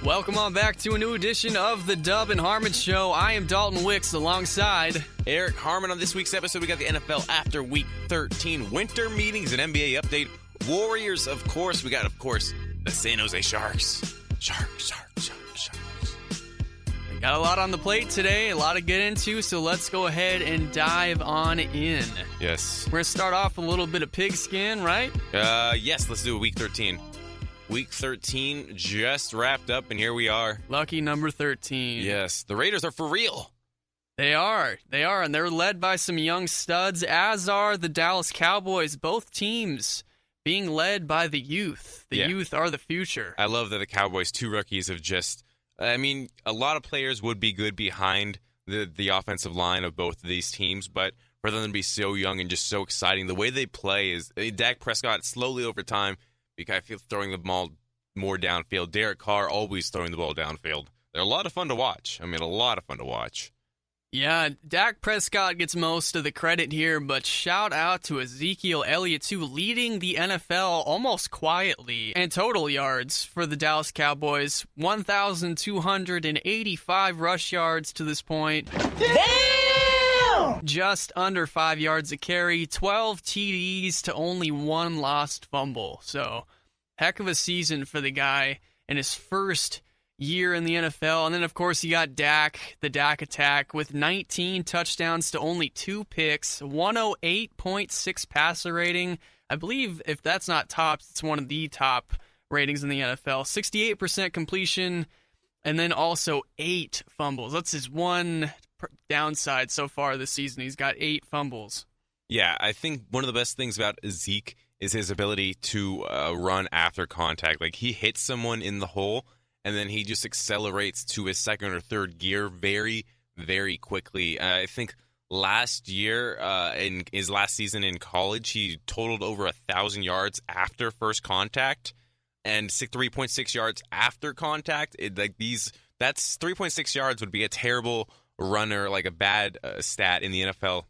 Welcome on back to a new edition of the N Harmon Show. I am Dalton Wicks alongside Eric Harmon. On this week's episode, we got the NFL after Week 13, winter meetings, and NBA update. Warriors, of course. We got, of course, the San Jose Sharks. Sharks. We got a lot on the plate today, a lot to get into, so let's go ahead and dive on in. Yes. We're going to start off with a little bit of pigskin, right? Yes, let's do it. Week 13. Week 13 just wrapped up, and here we are. Lucky number 13. Yes, the Raiders are for real. They are, and they're led by some young studs, as are the Dallas Cowboys. Both teams being led by the youth. The youth are the future. I love that the Cowboys, two rookies, have just... I mean, a lot of players would be good behind the offensive line of both of these teams, but for them to be so young and just so exciting, the way they play is... Dak Prescott, slowly over time, because I feel throwing the ball more downfield. Derek Carr always throwing the ball downfield. They're a lot of fun to watch. I mean, a lot of fun to watch. Yeah, Dak Prescott gets most of the credit here, but shout out to Ezekiel Elliott, too, leading the NFL almost quietly. And total yards for the Dallas Cowboys, 1,285 rush yards to this point. Damn! Just under 5 yards a carry, 12 TDs to only one lost fumble. So, heck of a season for the guy in his first year in the NFL. And then, of course, you got Dak, the Dak attack, with 19 touchdowns to only 2 picks, 108.6 passer rating. I believe if that's not tops, it's one of the top ratings in the NFL. 68% completion, and then also 8 fumbles. That's his one downside so far this season. He's got 8 fumbles. Yeah, I think one of the best things about Zeke is his ability to run after contact. Like, he hits someone in the hole, and then he just accelerates to his second or third gear very, very quickly. I think last year, in his last season in college, he totaled over 1,000 yards after first contact, and 3.6 yards after contact. That's 3.6 yards would be a terrible runner, like a bad stat in the NFL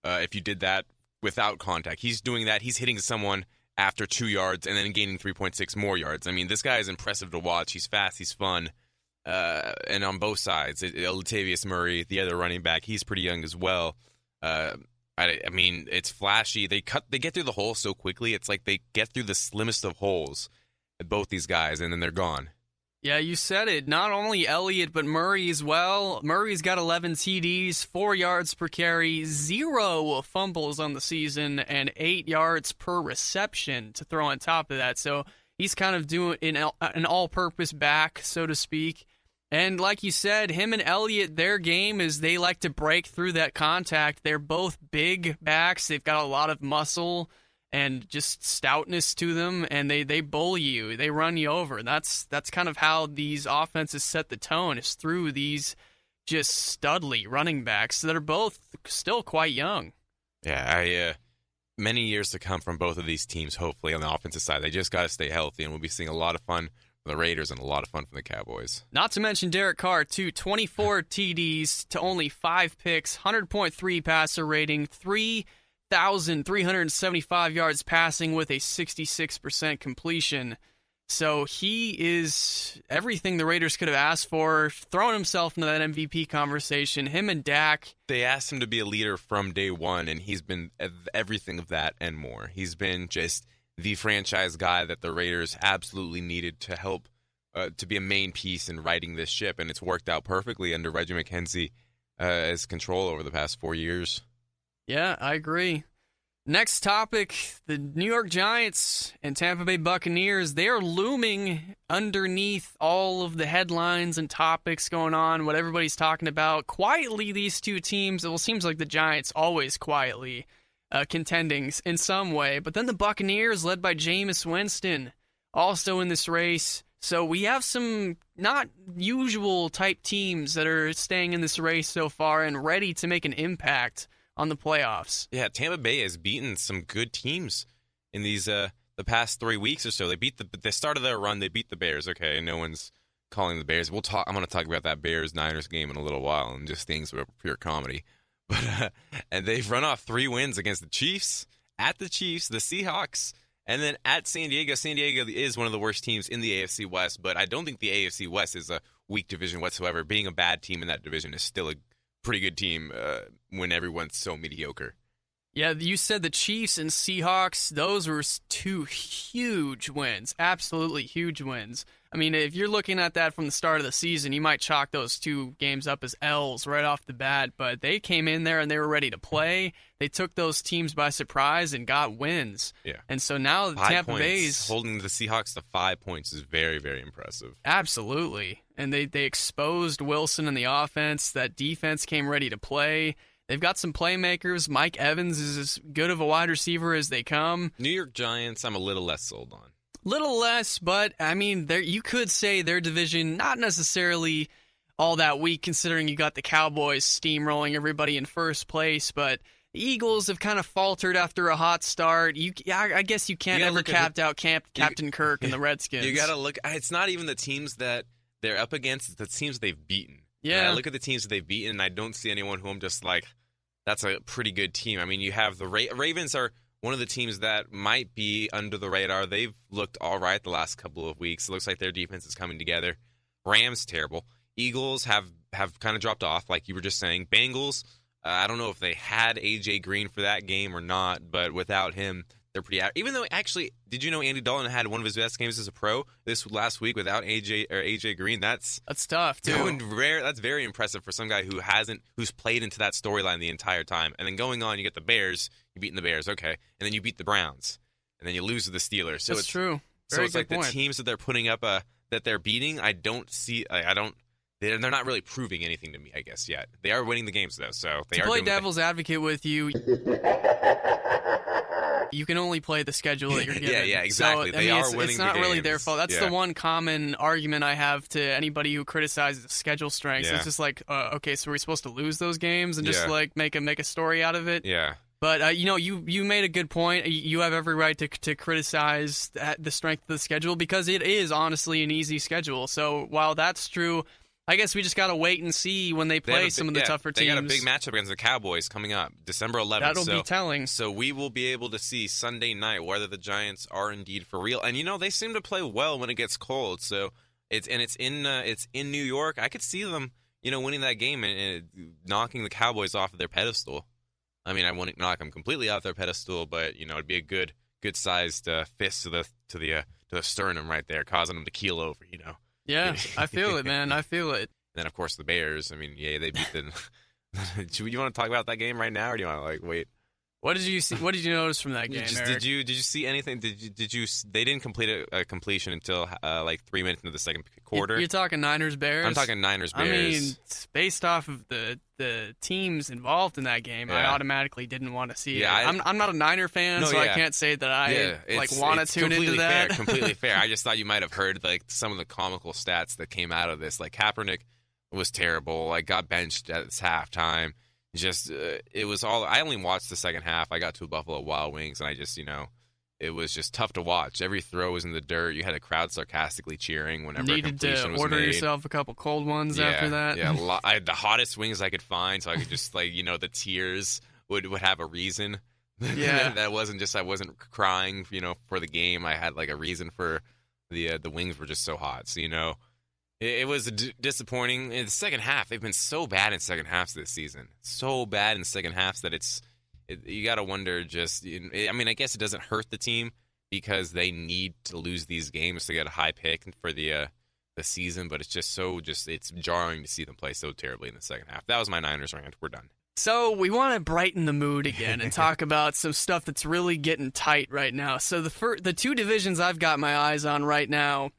if you did that without contact. He's doing that. He's hitting someone after 2 yards and then gaining 3.6 more yards. I mean, this guy is impressive to watch. He's fast. He's fun. And on both sides, Latavius Murray, the other running back, he's pretty young as well. I mean, it's flashy. They get through the hole so quickly. It's like they get through the slimmest of holes, both these guys, and then they're gone. Yeah, you said it. Not only Elliott, but Murray as well. Murray's got 11 TDs, 4 yards per carry, 0 fumbles on the season, and 8 yards per reception to throw on top of that. So he's kind of doing an all-purpose back, so to speak. And like you said, him and Elliott, their game is they like to break through that contact. They're both big backs. They've got a lot of muscle and just stoutness to them, and they bully you. They run you over. That's kind of how these offenses set the tone, is through these just studly running backs that are both still quite young. Yeah, many years to come from both of these teams, hopefully, on the offensive side. They just got to stay healthy, and we'll be seeing a lot of fun from the Raiders and a lot of fun from the Cowboys. Not to mention Derek Carr, too. 24 TDs to only 5 picks, 100.3 passer rating, 3,375 yards passing with a 66% completion. So he is everything the Raiders could have asked for, throwing himself into that MVP conversation. Him and Dak. They asked him to be a leader from day one, and he's been everything of that and more. He's been just the franchise guy that the Raiders absolutely needed to help to be a main piece in righting this ship, and it's worked out perfectly under Reggie McKenzie as control over the past 4 years. Yeah, I agree. Next topic, the New York Giants and Tampa Bay Buccaneers, they are looming underneath all of the headlines and topics going on, what everybody's talking about. Quietly, these two teams, it seems like the Giants always quietly contending in some way. But then the Buccaneers, led by Jameis Winston, also in this race. So we have some not usual type teams that are staying in this race so far and ready to make an impact on the playoffs. Yeah, Tampa Bay has beaten some good teams in these the past 3 weeks or so. They beat the start of their run. They beat the Bears. Okay, no one's calling the Bears. I'm going to talk about that Bears-Niners game in a little while and just things for pure comedy. But and they've run off 3 wins against the Chiefs, at the Chiefs, the Seahawks, And then at San Diego is one of the worst teams in the AFC West, but I don't think the AFC West is a weak division whatsoever. Being a bad team in that division is still a pretty good team when everyone's so mediocre. Yeah, you said the Chiefs and Seahawks, those were two huge wins, absolutely huge wins. I mean, if you're looking at that from the start of the season, you might chalk those two games up as L's right off the bat, but they came in there and they were ready to play. They took those teams by surprise and got wins. Yeah. And so now Tampa Bay's holding the Seahawks to 5 points is very, very impressive. Absolutely. And they exposed Wilson in the offense. That defense came ready to play. They've got some playmakers. Mike Evans is as good of a wide receiver as they come. New York Giants, I'm a little less sold on. Little less, but, I mean, you could say their division, not necessarily all that weak, considering you got the Cowboys steamrolling everybody in first place, but the Eagles have kind of faltered after a hot start. I guess you can't ever count out Captain Kirk and the Redskins. You got to look. It's not even the teams that they're up against. It's the teams they've beaten. Yeah. I look at the teams that they've beaten, and I don't see anyone who I'm just like, that's a pretty good team. I mean, you have the Ravens are one of the teams that might be under the radar. They've looked all right the last couple of weeks. It looks like their defense is coming together. Rams, terrible. Eagles have kind of dropped off, like you were just saying. Bengals, I don't know if they had A.J. Green for that game or not, but without him, they're pretty out. Even though, actually, did you know Andy Dalton had one of his best games as a pro this last week without A.J. Green? That's tough, too. Rare. That's very impressive for some guy who's played into that storyline the entire time. And then going on, you get the Bears. You beat the Bears, okay. And then you beat the Browns. And then you lose to the Steelers. So that's true. So it's like the teams that they're putting up, that they're beating, I don't see, they're not really proving anything to me, I guess, yet. They are winning the games, though, so they are play devil's advocate with you. You can only play the schedule that you're given. Yeah, exactly. So, they are winning the games. It's not really their fault. That's the one common argument I have to anybody who criticizes schedule strengths. Yeah. It's just like, okay, so we're supposed to lose those games and just like make a story out of it. Yeah. But you made a good point. You have every right to criticize the strength of the schedule because it is honestly an easy schedule. So while that's true, I guess we just got to wait and see when they play some of the tougher teams. They got a big matchup against the Cowboys coming up, December 11th. That'll be telling. So we will be able to see Sunday night whether the Giants are indeed for real. And they seem to play well when it gets cold. So it's in New York. I could see them, winning that game and knocking the Cowboys off of their pedestal. I mean, I won't knock them completely off their pedestal, but it'd be a good sized fist to the sternum right there, causing them to keel over. Yeah, I feel it, man. I feel it. And then, of course, the Bears. I mean, they beat the. Do you want to talk about that game right now, or do you want to wait? What did you see? What did you notice from that game, Eric? Did you see anything? Did you? They didn't complete a completion until 3 minutes into the second quarter. You're talking Niners Bears. I'm talking Niners Bears. I mean, based off of the teams involved in that game, I automatically didn't want to see it. I'm not a Niner fan, I can't say that I want to tune into that. Completely fair. I just thought you might have heard some of the comical stats that came out of this. Like Kaepernick was terrible. Got benched at halftime. Just it was all. I only watched the second half. I got to Buffalo Wild Wings, and I just it was just tough to watch. Every throw was in the dirt. You had a crowd sarcastically cheering whenever a completion was made. Needed to order yourself a couple cold ones after that. Yeah, I had the hottest wings I could find, so I could just the tears would have a reason. Yeah, that wasn't just I wasn't crying, for the game. I had a reason for the wings were just so hot. So It was disappointing. In the second half, they've been so bad in second halves this season. So bad in second halves that you got to wonder I guess it doesn't hurt the team because they need to lose these games to get a high pick for the season, but it's it's jarring to see them play so terribly in the second half. That was my Niners rant. We're done. So we want to brighten the mood again and talk about some stuff that's really getting tight right now. So the two divisions I've got my eyes on right now,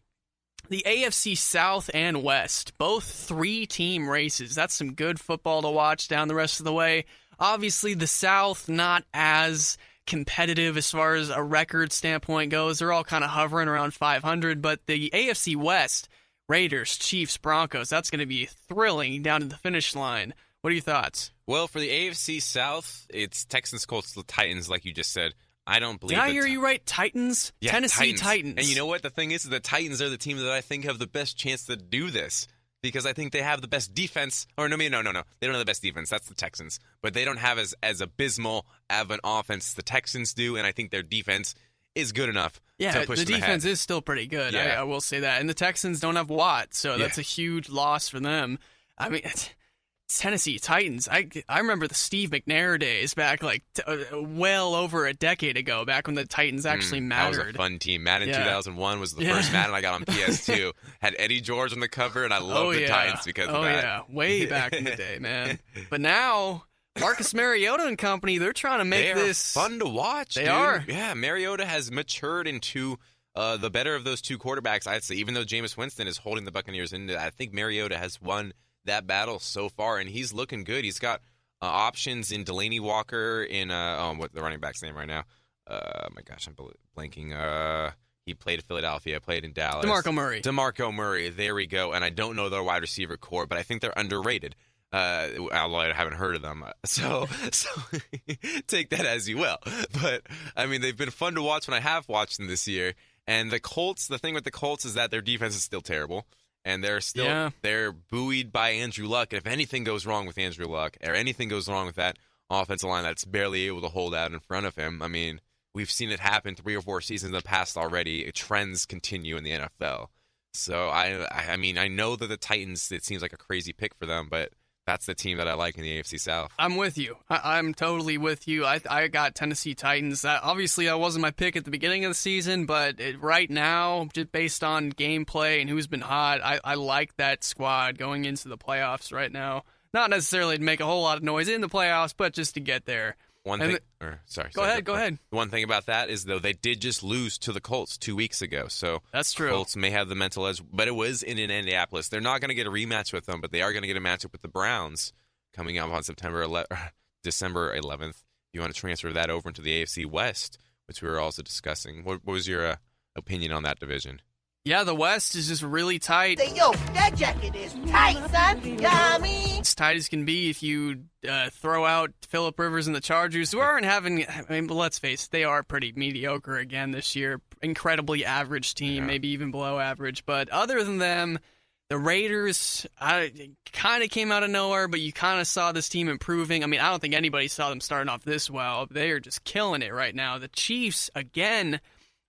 the AFC South and West, both 3-team races. That's some good football to watch down the rest of the way. Obviously, the South not as competitive as far as a record standpoint goes. They're all kind of hovering around 500, but the AFC West, Raiders, Chiefs, Broncos, that's going to be thrilling down to the finish line. What are your thoughts? Well, for the AFC South, it's Texans, Colts, the Titans, like you just said. I don't believe. Did I hear you right? Titans? Yeah, Tennessee Titans. And you know what? The thing is, the Titans are the team that I think have the best chance to do this because I think they have the best defense. Or no. They don't have the best defense. That's the Texans. But they don't have as abysmal of an offense as the Texans do, and I think their defense is good enough Yeah, to push the them defense ahead. is still pretty good. Yeah. I will say that. And the Texans don't have Watt, so that's a huge loss for them. I mean, it's Tennessee Titans. I remember the Steve McNair days back well over a decade ago, back when the Titans actually mattered. That was a fun team. Madden 2001 was the first Madden I got on PS2. Had Eddie George on the cover, and I loved the Titans because of that. Oh, yeah. Way back in the day, man. But now, Marcus Mariota and company, they're trying to make this fun to watch. They dude. are. Yeah, Mariota has matured into the better of those two quarterbacks, I'd say. Even though Jameis Winston is holding the Buccaneers in, I think Mariota has won that battle so far, and he's looking good. He's got options in Delaney Walker, in what the running back's name right now? My gosh, I'm blanking. He played at Philadelphia, played in Dallas. DeMarco Murray. There we go. And I don't know their wide receiver core, but I think they're underrated. Although I haven't heard of them, so take that as you will. But I mean, they've been fun to watch when I have watched them this year. And the Colts, the thing with the Colts is that their defense is still terrible. And they're buoyed by Andrew Luck. And if anything goes wrong with Andrew Luck, or anything goes wrong with that offensive line that's barely able to hold out in front of him, I mean, we've seen it happen 3 or 4 seasons in the past already. Trends continue in the NFL. So I mean, I know that the Titans, it seems like a crazy pick for them, but that's the team that I like in the AFC South. I'm with you. I'm totally with you. I got Tennessee Titans. Obviously, that wasn't my pick at the beginning of the season, but right now, just based on gameplay and who's been hot, I like that squad going into the playoffs right now. Not necessarily to make a whole lot of noise in the playoffs, but just to get there. Go ahead. One thing about that is, though, they did just lose to the Colts 2 weeks ago. So that's true. Colts may have the mental edge, but it was in Indianapolis. They're not going to get a rematch with them, but they are going to get a matchup with the Browns coming up on December 11th. If you want to transfer that over into the AFC West, which we were also discussing, what was your opinion on that division? Yeah, the West is just really tight. Hey, yo, that jacket is tight, son. Yummy. It's tight as can be if you throw out Phillip Rivers and the Chargers, who aren't having, I mean, let's face it, they are pretty mediocre again this year. Incredibly average team, maybe even below average. But other than them, the Raiders kind of came out of nowhere, but you kind of saw this team improving. I mean, I don't think anybody saw them starting off this well. They are just killing it right now. The Chiefs, again,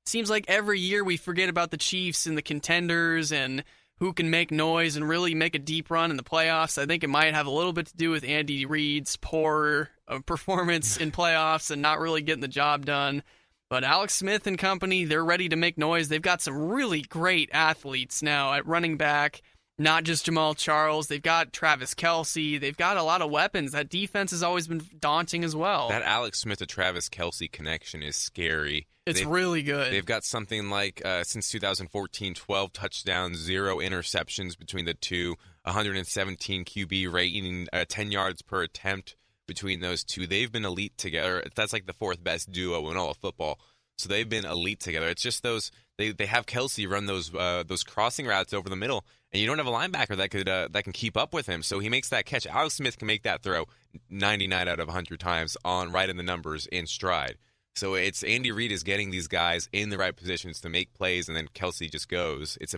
seems like every year we forget about the Chiefs and the contenders and who can make noise and really make a deep run in the playoffs. I think it might have a little bit to do with Andy Reid's poor performance in playoffs and not really getting the job done. But Alex Smith and company, they're ready to make noise. They've got some really great athletes now at running back, not just Jamal Charles. They've got Travis Kelce. They've got a lot of weapons. That defense has always been daunting as well. That Alex Smith to Travis Kelce connection is scary. It's really good. They've got something like, since 2014, 12 touchdowns, 0 interceptions between the two, 117 QB rating, 10 yards per attempt between those two. They've been elite together. That's like the 4th best duo in all of football. So they've been elite together. It's just they have Kelce run those crossing routes over the middle, and you don't have a linebacker that can keep up with him. So he makes that catch. Alex Smith can make that throw 99 out of 100 times right in the numbers in stride. So it's Andy Reid is getting these guys in the right positions to make plays, and then Kelce just goes. It's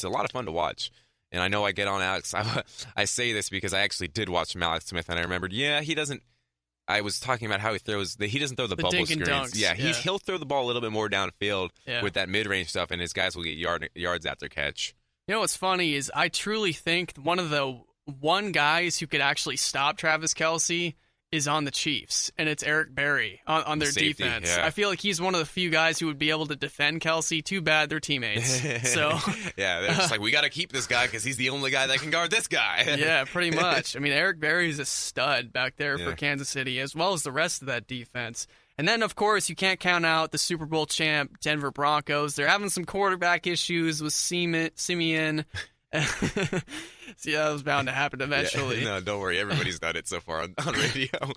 a lot of fun to watch. And I know I get on Alex. I say this because I actually did watch from Alex Smith, and I remembered, he doesn't. I was talking about how he doesn't throw the bubble screens. Dunks. Yeah, he'll throw the ball a little bit more downfield with that mid-range stuff, and his guys will get yards after catch. You know what's funny is I truly think one of the guys who could actually stop Travis Kelce is on the Chiefs, and it's Eric Berry on their safety, defense. Yeah. I feel like he's one of the few guys who would be able to defend Kelce. Too bad they're teammates. So yeah, they're just like, we got to keep this guy because he's the only guy that can guard this guy. Yeah, pretty much. I mean, Eric Berry's a stud back there for Kansas City, as well as the rest of that defense. And then, of course, you can't count out the Super Bowl champ Denver Broncos. They're having some quarterback issues with Simeon. See, that was bound to happen eventually. No, don't worry. Everybody's done it so far on radio.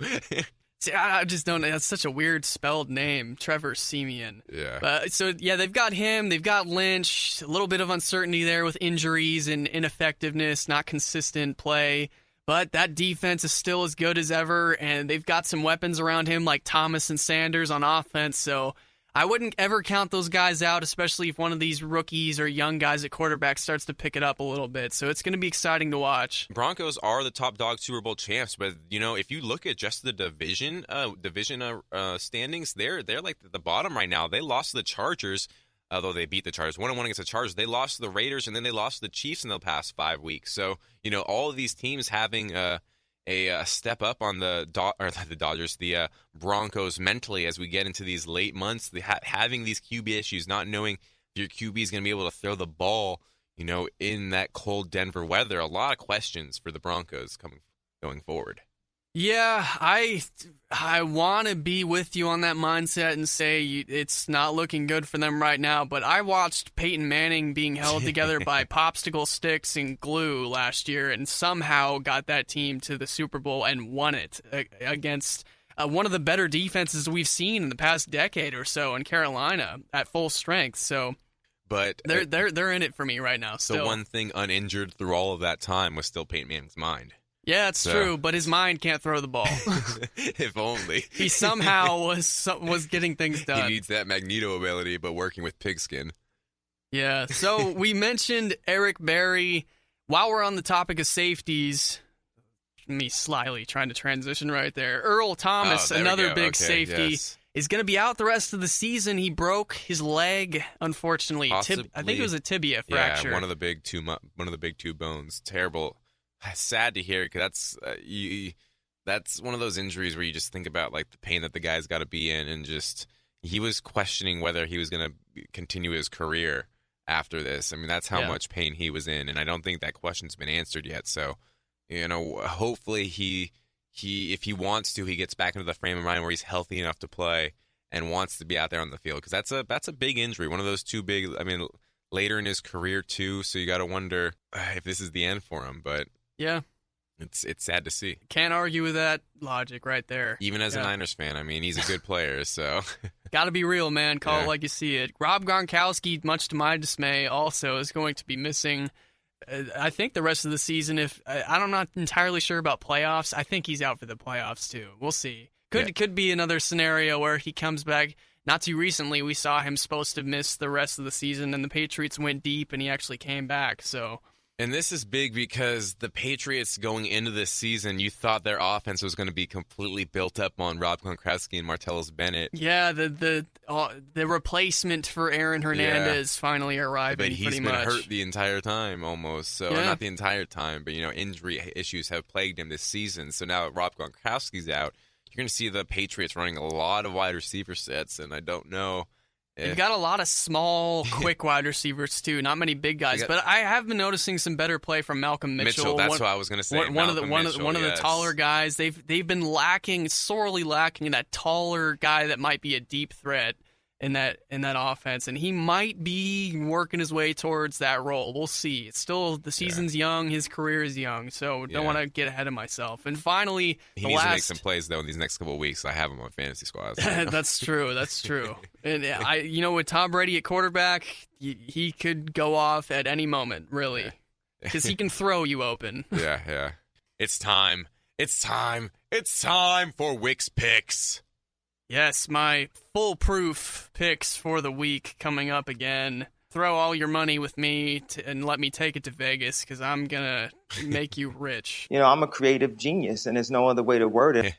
See, I just don't know. That's such a weird spelled name, Trevor Siemian. Yeah. They've got him. They've got Lynch. A little bit of uncertainty there with injuries and ineffectiveness, not consistent play. But that defense is still as good as ever, and they've got some weapons around him like Thomas and Sanders on offense. So I wouldn't ever count those guys out, especially if one of these rookies or young guys at quarterback starts to pick it up a little bit. So it's going to be exciting to watch. Broncos are the top dog Super Bowl champs, but if you look at just the division standings, they're like at the bottom right now. They lost to the Chargers, although they beat the Chargers 1-1 against the Chargers. They lost to the Raiders, and then they lost to the Chiefs in the past 5 weeks. So all of these teams having a step up on the Dodgers, the Broncos mentally as we get into these late months, having these QB issues, not knowing if your QB is going to be able to throw the ball, in that cold Denver weather. A lot of questions for the Broncos going forward. Yeah, I want to be with you on that mindset and say it's not looking good for them right now, but I watched Peyton Manning being held together by popsicle sticks and glue last year and somehow got that team to the Super Bowl and won it against one of the better defenses we've seen in the past decade or so in Carolina at full strength. So but they're in it for me right now. The one thing uninjured through all of that time was still Peyton Manning's mind. Yeah, it's true, but his mind can't throw the ball. If only. He somehow was getting things done. He needs that Magneto ability, but working with pigskin. Yeah, so we mentioned Eric Berry. While we're on the topic of safeties, me slyly trying to transition right there. Earl Thomas, another big safety, is going to be out the rest of the season. He broke his leg, unfortunately. I think it was a tibia fracture. Yeah, one of the big two bones. Terrible. Sad to hear, because that's one of those injuries where you just think about like the pain that the guy's got to be in, and just he was questioning whether he was going to continue his career after this. I mean, that's how much pain he was in, and I don't think that question's been answered yet. So, hopefully he if he wants to, he gets back into the frame of mind where he's healthy enough to play and wants to be out there on the field, because that's a big injury, one of those two big. I mean, later in his career too, so you got to wonder if this is the end for him, but. Yeah. It's sad to see. Can't argue with that logic right there. Even as a Niners fan, I mean, he's a good player, so. Got to be real, man. Call it like you see it. Rob Gronkowski, much to my dismay, also is going to be missing, I think, the rest of the season. I'm not entirely sure about playoffs. I think he's out for the playoffs, too. We'll see. Could be another scenario where he comes back. Not too recently, we saw him supposed to miss the rest of the season, and the Patriots went deep, and he actually came back, so. And this is big because the Patriots going into this season, you thought their offense was going to be completely built up on Rob Gronkowski and Martellus Bennett. Yeah, the replacement for Aaron Hernandez finally arriving. But he's been hurt the entire time almost. So not the entire time, but injury issues have plagued him this season. So now Rob Gronkowski's out, you're going to see the Patriots running a lot of wide receiver sets, and I don't know. They've got a lot of small, quick wide receivers, too. Not many big guys. But I have been noticing some better play from Malcolm Mitchell. That's what I was going to say. One of the taller guys. They've been sorely lacking in that taller guy that might be a deep threat in that offense. And he might be working his way towards that role. We'll see. It's still, the season's young. His career is young. So don't want to get ahead of myself. And finally, he needs to make some plays, though, in these next couple of weeks. I have him on fantasy squads. That's true. And with Tom Brady at quarterback, he could go off at any moment, really, because he can throw you open. Yeah. It's time for Wick's picks. Yes, my foolproof picks for the week coming up again. Throw all your money with me and let me take it to Vegas, because I'm going to make you rich. I'm a creative genius, and there's no other way to word it.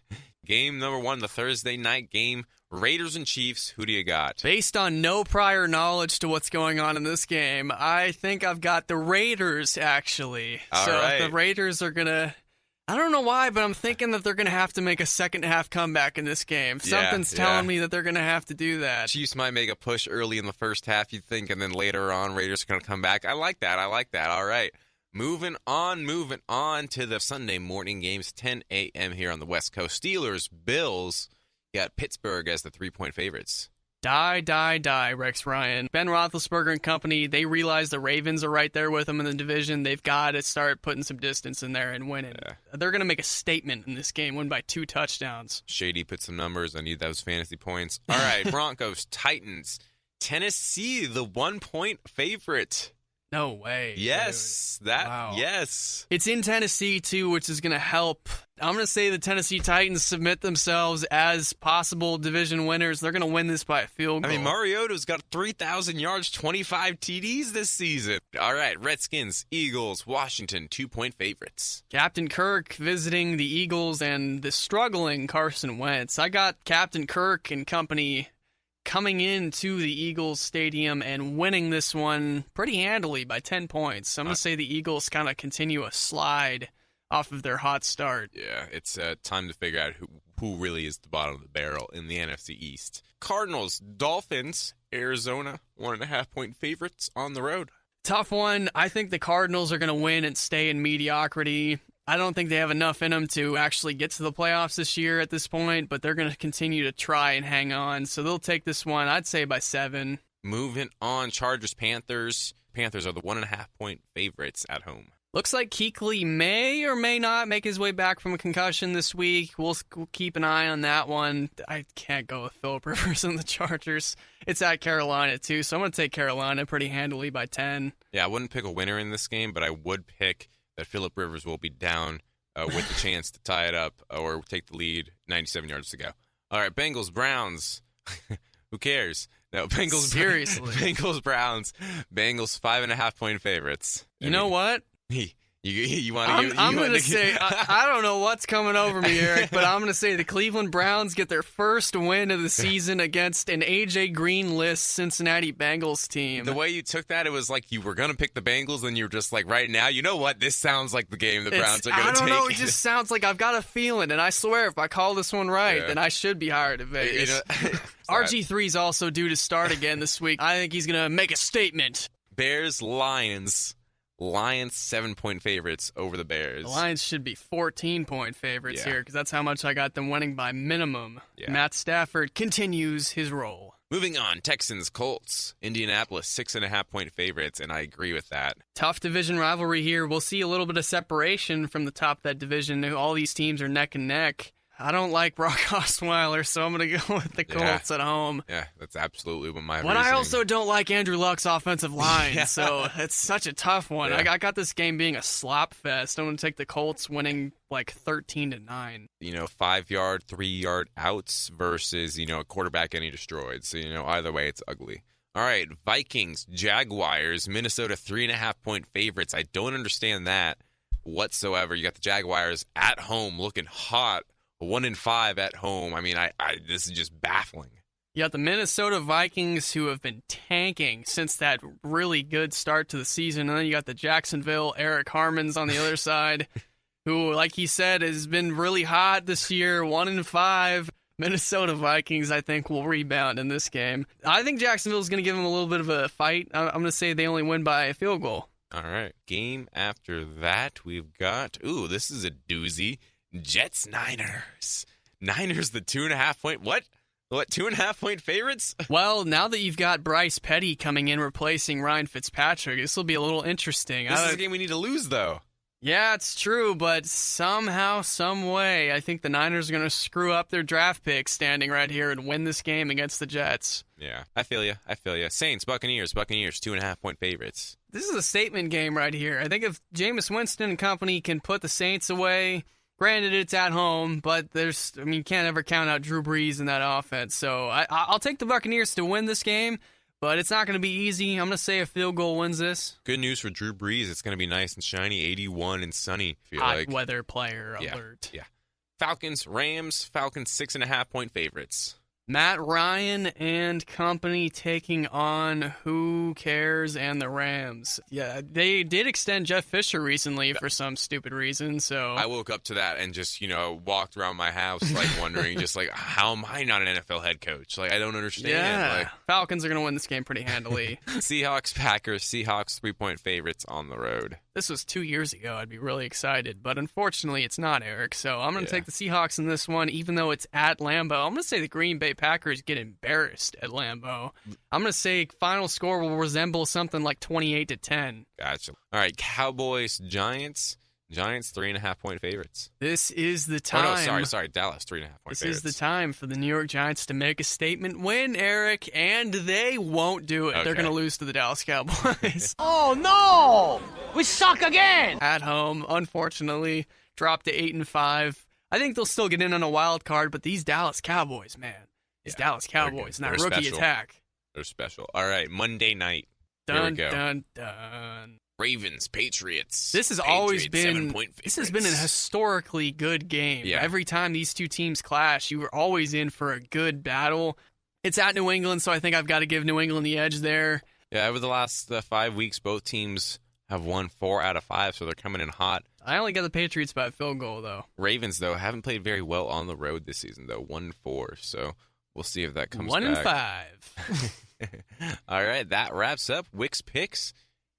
Game number 1, the Thursday night game, Raiders and Chiefs. Who do you got? Based on no prior knowledge to what's going on in this game, I think I've got the Raiders, actually. All right. The Raiders are going to... I don't know why, but I'm thinking that they're going to have to make a second-half comeback in this game. Something's telling me that they're going to have to do that. Chiefs might make a push early in the first half, you'd think, and then later on, Raiders are going to come back. I like that. All right. Moving on to the Sunday morning games, 10 a.m. here on the West Coast. Steelers, Bills, got Pittsburgh as the 3-point favorites. Die, Rex Ryan. Ben Roethlisberger and company, they realize the Ravens are right there with them in the division. They've got to start putting some distance in there and winning. Yeah. They're going to make a statement in this game, win by 2 touchdowns. Shady put some numbers. I need those fantasy points. All right, Broncos, Titans. Tennessee, the 1-point favorite. No way. Yes, dude. that. Wow. Yes. It's in Tennessee, too, which is going to help. I'm going to say the Tennessee Titans submit themselves as possible division winners. They're going to win this by a field goal. I mean, Mariota's got 3,000 yards, 25 TDs this season. All right, Redskins, Eagles, Washington, 2-point favorites. Captain Kirk visiting the Eagles and the struggling Carson Wentz. I got Captain Kirk and company coming into the Eagles stadium and winning this one pretty handily by 10 points. I'm going to say the Eagles kind of continue a slide off of their hot start. Yeah, it's time to figure out who really is the bottom of the barrel in the NFC East. Cardinals, Dolphins, Arizona, 1.5-point favorites on the road. Tough one. I think the Cardinals are going to win and stay in mediocrity. I don't think they have enough in them to actually get to the playoffs this year at this point, but they're going to continue to try and hang on. So they'll take this one, I'd say, by 7. Moving on, Chargers, Panthers. Panthers are the 1.5-point favorites at home. Looks like Kuechly may or may not make his way back from a concussion this week. We'll keep an eye on that one. I can't go with Phillip Rivers and the Chargers. It's at Carolina, too, so I'm going to take Carolina pretty handily by 10. Yeah, I wouldn't pick a winner in this game, but I would pick that Phillip Rivers will be down with the chance to tie it up or take the lead, 97 yards to go. All right, Bengals, Browns. Who cares? No, Bengals. Seriously. Bengals, Browns. Bengals, 5.5-point favorites. You know what? You want to? I'm going to say, I don't know what's coming over me, Eric, but I'm going to say the Cleveland Browns get their first win of the season against an A.J. Green-less Cincinnati Bengals team. The way you took that, it was like you were going to pick the Bengals, and you were just like, right now, you know what? This sounds like the game the Browns are going to take. I don't know. It just sounds like I've got a feeling, and I swear if I call this one right, then I should be hired at Vegas. RG3 is also due to start again this week. I think he's going to make a statement. Bears, Lions. Lions 7-point favorites over the Bears. The Lions should be 14-point favorites here because that's how much I got them winning by minimum. Yeah. Matt Stafford continues his role. Moving on, Texans, Colts, Indianapolis 6.5-point favorites, and I agree with that. Tough division rivalry here. We'll see a little bit of separation from the top of that division. All these teams are neck and neck. I don't like Brock Osweiler, so I'm going to go with the Colts at home. Yeah, that's absolutely what my reasoning. I also don't like Andrew Luck's offensive line, so it's such a tough one. Yeah. I got this game being a slop fest. I'm going to take the Colts winning like 13-9. 5-yard, 3-yard outs versus, a quarterback getting destroyed. So, either way, it's ugly. All right, Vikings, Jaguars, Minnesota 3.5-point favorites. I don't understand that whatsoever. You got the Jaguars at home looking hot. 1-5 at home. I mean, this is just baffling. You got the Minnesota Vikings who have been tanking since that really good start to the season. And then you got the Jacksonville Eric Harmons on the other side, who, like he said, has been really hot this year. 1-5. Minnesota Vikings, I think, will rebound in this game. I think Jacksonville's going to give them a little bit of a fight. I'm going to say they only win by a field goal. All right. Game after that, we've got, this is a doozy. Jets, Niners. Niners, the 2.5-point. What 2.5-point favorites? Well, now that you've got Bryce Petty coming in replacing Ryan Fitzpatrick, this will be a little interesting. This is a game we need to lose, though. Yeah, it's true, but somehow, some way, I think the Niners are going to screw up their draft pick standing right here and win this game against the Jets. Yeah, I feel you. Saints, Buccaneers, 2.5-point favorites. This is a statement game right here. I think if Jameis Winston and company can put the Saints away. Granted, it's at home, but you can't ever count out Drew Brees in that offense. So I'll take the Buccaneers to win this game, but it's not going to be easy. I'm going to say a field goal wins this. Good news for Drew Brees. It's going to be nice and shiny, 81 and sunny. Hot weather player alert. Yeah. Falcons, Rams, Falcons 6.5-point favorites. Matt Ryan and company taking on Who Cares and the Rams. Yeah, they did extend Jeff Fisher recently for some stupid reason, so... I woke up to that and just, walked around my house, wondering, how am I not an NFL head coach? I don't understand. Yeah, Falcons are going to win this game pretty handily. Seahawks, Packers, Seahawks 3-point favorites on the road. This was 2 years ago. I'd be really excited, but unfortunately it's not, Eric, so I'm going to take the Seahawks in this one, even though it's at Lambeau. I'm going to say the Green Bay Packers get embarrassed at Lambeau. I'm going to say final score will resemble something like 28-10. Gotcha. All right, Cowboys, Giants. Giants 3.5-point favorites. This is the time. Oh, no, sorry. Dallas 3.5-point favorites. This is the time for the New York Giants to make a statement win, Eric, and they won't do it. Okay. They're going to lose to the Dallas Cowboys. Oh no! We suck again! At home, unfortunately, dropped to 8-5. I think they'll still get in on a wild card, but these Dallas Cowboys, man. These Dallas Cowboys, and that They're rookie special. attack. They're special. All right, Monday night. Dun, Here we go. dun, dun. Ravens, Patriots. This has always been 7-point this has been a historically good game. Yeah. Every time these two teams clash, you were always in for a good battle. It's at New England, so I think I've got to give New England the edge there. Yeah, over the last 5 weeks, both teams have won 4 out of 5, so they're coming in hot. I only got the Patriots by a field goal, though. Ravens, though, haven't played very well on the road this season, though. 1-4, so we'll see if that comes back. 1-5. All right, that wraps up Wick's Picks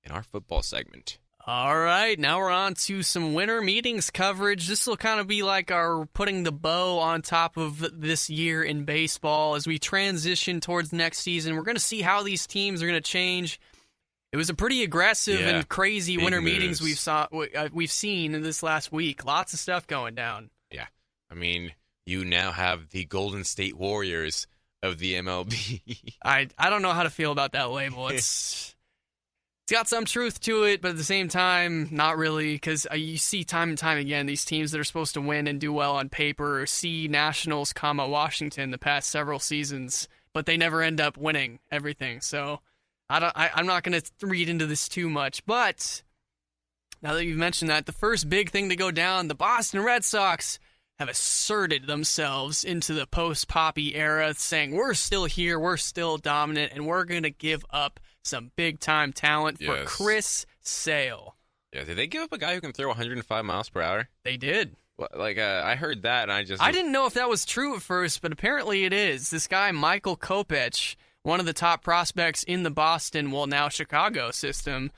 in our football segment. All right, now we're on to some winter meetings coverage. This will kind of be like our putting the bow on top of this year in baseball as we transition towards next season. We're going to see how these teams are going to change. It was a pretty aggressive and crazy winter meetings we've seen in this last week. Lots of stuff going down. Yeah, I mean, you now have the Golden State Warriors of the MLB. I don't know how to feel about that label. It's got some truth to it, but at the same time, not really, because you see time and time again these teams that are supposed to win and do well on paper, see Nationals, Washington the past several seasons, but they never end up winning everything. So I'm not going to read into this too much, but now that you've mentioned that, the first big thing to go down, the Boston Red Sox have asserted themselves into the post-Poppy era, saying we're still here, we're still dominant, and we're going to give up some big-time talent for Chris Sale. Yeah, did they give up a guy who can throw 105 miles per hour? They did. I heard that, and I didn't know if that was true at first, but apparently it is. This guy, Michael Kopech, one of the top prospects in the Boston, well, now Chicago system,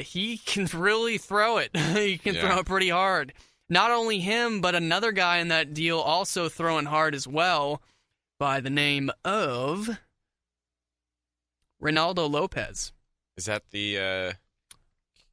he can really throw it. He can throw it pretty hard. Not only him, but another guy in that deal also throwing hard as well by the name of Ronaldo Lopez. Is that the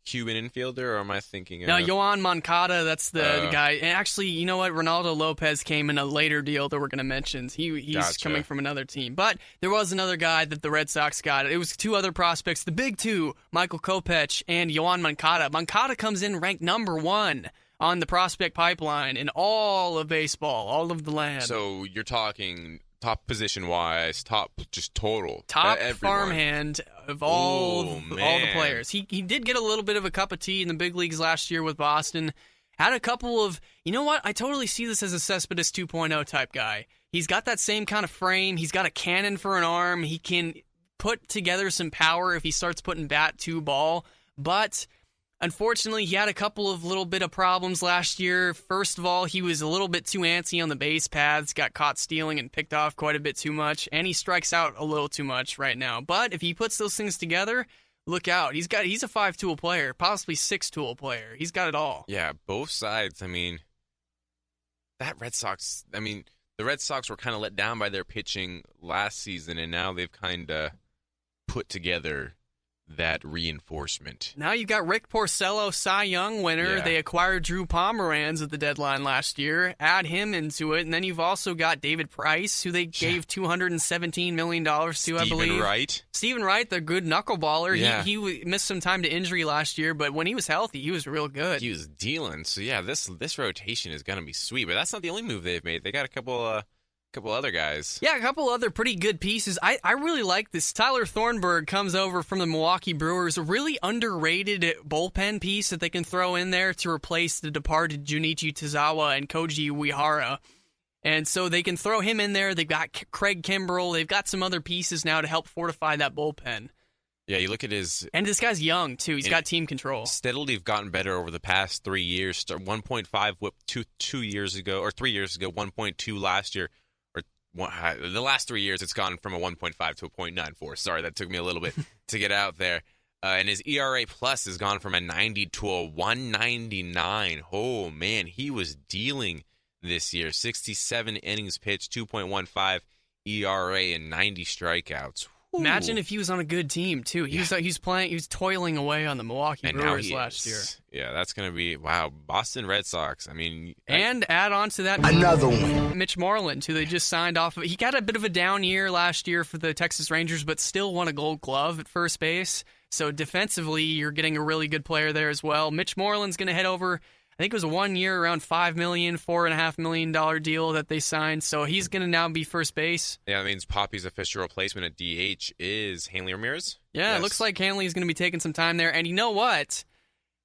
Cuban infielder, or am I thinking of... No, Yohan Moncada, that's the guy. And actually, you know what? Ronaldo Lopez came in a later deal that we're going to mention. He's coming from another team. But there was another guy that the Red Sox got. It was two other prospects, the big two, Michael Kopech and Yohan Moncada. Moncada comes in ranked number 1 on the prospect pipeline in all of baseball, all of the land. So you're talking top position-wise, top just total. Top farmhand of all the players. He did get a little bit of a cup of tea in the big leagues last year with Boston. Had a couple of, you know what? I totally see this as a Cespedes 2.0 type guy. He's got that same kind of frame. He's got a cannon for an arm. He can put together some power if he starts putting bat to ball. But unfortunately, he had a couple of little bit of problems last year. First of all, he was a little bit too antsy on the base paths, got caught stealing and picked off quite a bit too much, and he strikes out a little too much right now. But if he puts those things together, look out. He's a 5-tool player, possibly 6-tool player. He's got it all. Yeah, both sides. I mean, the Red Sox were kind of let down by their pitching last season, and now they've kind of put together that reinforcement. Now you've got Rick Porcello, Cy Young winner. Yeah. They acquired Drew Pomeranz at the deadline last year. Add him into it. And then you've also got David Price, who they gave $217 million to, I believe. Stephen Wright, the good knuckleballer. Yeah. He missed some time to injury last year, but when he was healthy, he was real good. He was dealing. So, yeah, this rotation is going to be sweet. But that's not the only move they've made. They got a couple other guys. Yeah, a couple other pretty good pieces. I really like this. Tyler Thornburg comes over from the Milwaukee Brewers, a really underrated bullpen piece that they can throw in there to replace the departed Junichi Tozawa and Koji Uehara. And so they can throw him in there. They've got Craig Kimbrell. They've got some other pieces now to help fortify that bullpen. Yeah, you look at his... And this guy's young, too. He's got team control. Steadily have gotten better over the past 3 years. 1.5 whip 2 years ago, or 3 years ago, 1.2 last year. The last 3 years, it's gone from a 1.5 to a 0.94. Sorry, that took me a little bit to get out there. And his ERA plus has gone from a 90 to a 199. Oh, man, he was dealing this year. 67 innings pitched, 2.15 ERA, and 90 strikeouts. Imagine if he was on a good team too. He was toiling away on the Milwaukee Brewers last year. Yeah, that's gonna be Boston Red Sox. I mean, and add on to that Another one. Mitch Moreland, who they just signed off of. He got a bit of a down year last year for the Texas Rangers, but still won a Gold Glove at first base. So defensively, you're getting a really good player there as well. Mitch Moreland's gonna head over. I think it was a 1 year, around $5 million, $4.5 million deal that they signed. So he's going to now be first base. Yeah, that means Poppy's official replacement at DH is Hanley Ramirez. Yeah, yes. It looks like Hanley's going to be taking some time there. And you know what?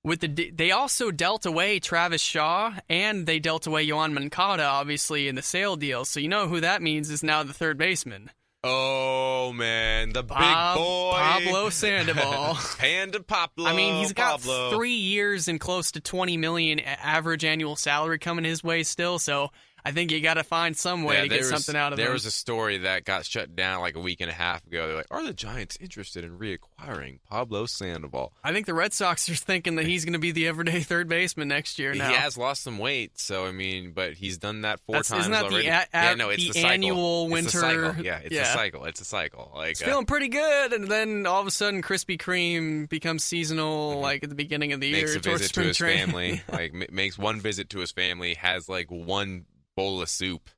They also dealt away Travis Shaw, and they dealt away Yohan Moncada, obviously, in the sale deal. So you know who that means is now the third baseman. Oh, man, the big boy. Pablo Sandoval. Panda Pablo. I mean, he's got Pablo. 3 years and close to $20 million average annual salary coming his way still, so I think you got to find some way to get something out of him. There was a story that got shut down like a week and a half ago. They're like, are the Giants interested in reacquiring Pablo Sandoval? I think the Red Sox are thinking that he's going to be the everyday third baseman next year now. He has lost some weight, so I mean, but he's done that four times isn't that already. It's the annual winter. It's a cycle. Yeah, it's a cycle. It's a cycle. Like it's feeling pretty good, and then all of a sudden, Krispy Kreme becomes seasonal, like at the beginning of the year. Makes a visit to his family. Like makes one visit to his family, has like one bowl of soup,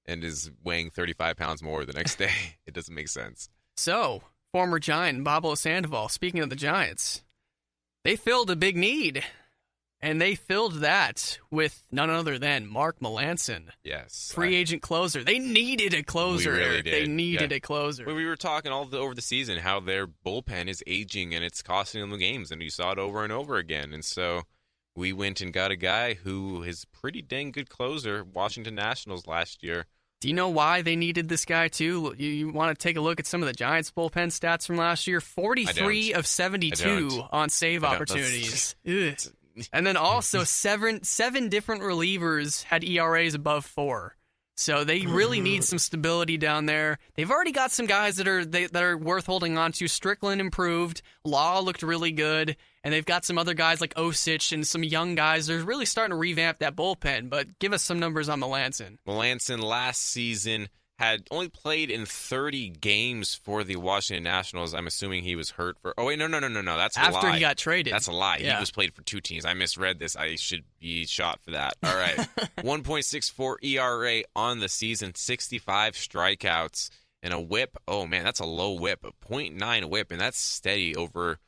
and is weighing 35 pounds more the next day. It doesn't make sense. So, former Giant Pablo Sandoval, speaking of the Giants, they filled a big need, and they filled that with none other than Mark Melancon. Yes. Free agent closer. They needed a closer. We really did. They needed a closer. We were talking over the season how their bullpen is aging, and it's costing them the games, and you saw it over and over again. And so we went and got a guy who is pretty dang good closer, Washington Nationals last year. Do you know why they needed this guy, too? You want to take a look at some of the Giants' bullpen stats from last year? 43 of 72 on save opportunities. And then also seven different relievers had ERAs above 4. So they really need some stability down there. They've already got some guys that are worth holding on to. Strickland improved. Law looked really good. And they've got some other guys like Osich and some young guys. They're really starting to revamp that bullpen. But give us some numbers on Melancon. Melancon last season had only played in 30 games for the Washington Nationals. I'm assuming he was hurt for... Oh, wait, no. That's a lie. After he got traded. That's a lie. Yeah. He was played for 2 teams. I misread this. I should be shot for that. All right. 1.64 ERA on the season, 65 strikeouts, and a whip. Oh, man, that's a low whip. A .9 whip, and that's steady over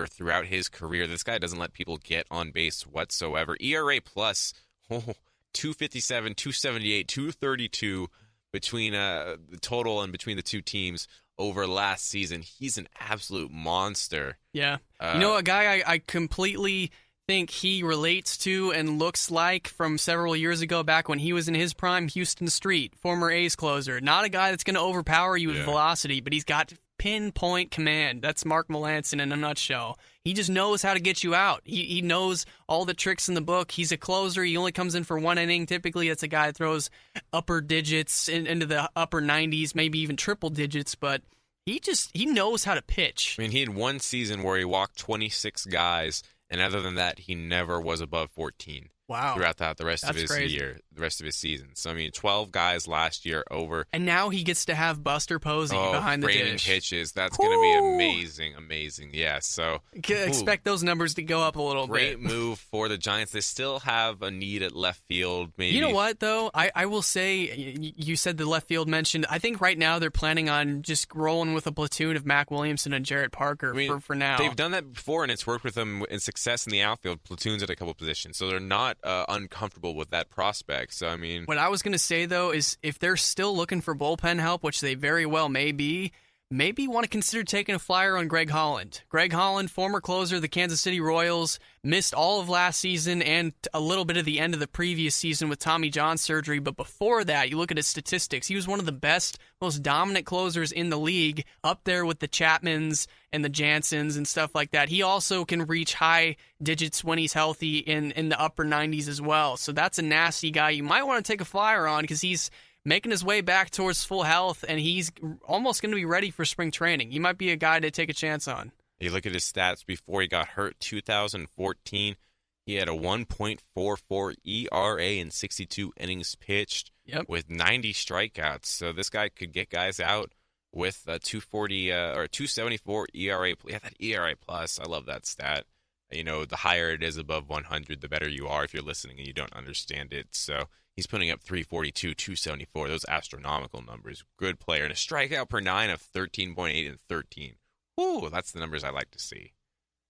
throughout his career. This guy doesn't let people get on base whatsoever. ERA plus 257, 278, 232 between the total and between the two teams over last season. He's an absolute monster. Yeah. A guy I completely think he relates to and looks like from several years ago back when he was in his prime, Houston Street, former A's closer. Not a guy that's going to overpower you with velocity, but he's got pinpoint command. That's Mark Melancon in a nutshell. He just knows how to get you out. He knows all the tricks in the book. He's a closer. He only comes in for 1 inning. Typically, it's a guy that throws upper digits into the upper 90s, maybe even triple digits, but he knows how to pitch. I mean, he had one season where he walked 26 guys, and other than that, he never was above 14. Wow. Throughout the rest of his crazy. year, the rest of his season. So, I mean, 12 guys last year over. And now he gets to have Buster Posey behind the framing dish. Pitches. That's going to be amazing. Yeah, so. Expect those numbers to go up a little bit. Great move for the Giants. They still have a need at left field, maybe. You know what, though? I will say, you said the left field mentioned. I think right now they're planning on just rolling with a platoon of Mac Williamson and Jarrett Parker for now. They've done that before, and it's worked with them in success in the outfield, platoons at a couple positions. So they're not uncomfortable with that prospect. So, I mean... What I was going to say, though, is if they're still looking for bullpen help, which they very well may be, maybe want to consider taking a flyer on Greg Holland. Greg Holland, former closer of the Kansas City Royals, missed all of last season and a little bit of the end of the previous season with Tommy John surgery. But before that, you look at his statistics. He was one of the best, most dominant closers in the league, up there with the Chapmans and the Jansons and stuff like that. He also can reach high digits when he's healthy in the upper 90s as well. So that's a nasty guy you might want to take a flyer on because he's making his way back towards full health, and he's almost going to be ready for spring training. He might be a guy to take a chance on. You look at his stats before he got hurt, 2014, he had a 1.44 ERA in 62 innings pitched with 90 strikeouts. So this guy could get guys out with a 240 or 274 ERA. Yeah, that ERA plus. I love that stat. You know, the higher it is above 100, the better you are if you're listening and you don't understand it. So he's putting up 342, 274. Those astronomical numbers. Good player. And a strikeout per 9 of 13.8 and 13. Ooh, that's the numbers I like to see.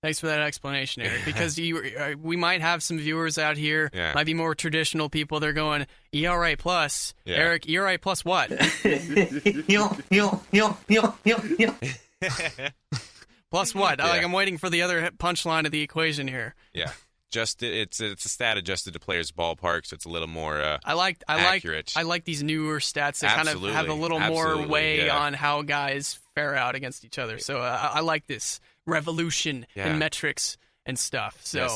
Thanks for that explanation, Eric, because we might have some viewers out here, might be more traditional people. They're going, ERA plus. Yeah. Eric, ERA plus what? Plus what? Yeah. I'm waiting for the other punchline of the equation here. Yeah. It's a stat adjusted to players' ballpark, so it's a little more accurate. I like these newer stats that kind of have a little more weight on how guys fare out against each other. So I like this revolution in metrics and stuff. So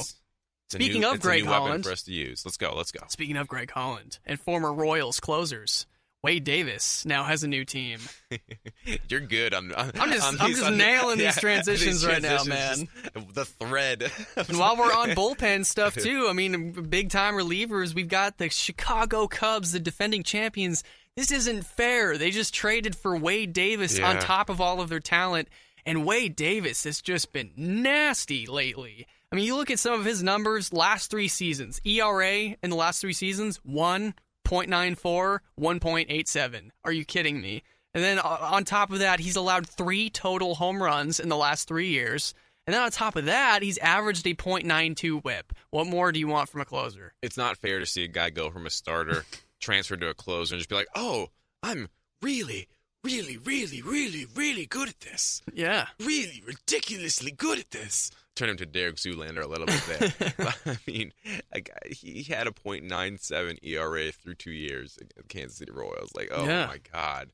speaking of Greg Holland, for us to use. Let's go. Speaking of Greg Holland and former Royals closers, Wade Davis now has a new team. You're good. I'm just nailing these transitions right now, man. The thread. And while we're on bullpen stuff too, I mean, big time relievers. We've got the Chicago Cubs, the defending champions. This isn't fair. They just traded for Wade Davis on top of all of their talent, and Wade Davis has just been nasty lately. I mean, you look at some of his numbers last 3 seasons. ERA in the last 3 seasons, 1.94, 1.87. Are you kidding me? And then on top of that, he's allowed 3 total home runs in the last 3 years. And then on top of that, he's averaged a .92 whip. What more do you want from a closer? It's not fair to see a guy go from a starter, transfer to a closer, and just be like, oh, I'm really, really, really, really, really good at this. Yeah. Really ridiculously good at this. Turn him to Derek Zoolander a little bit there. I mean, he had a .97 ERA through 2 years at the Kansas City Royals. Like, oh my God.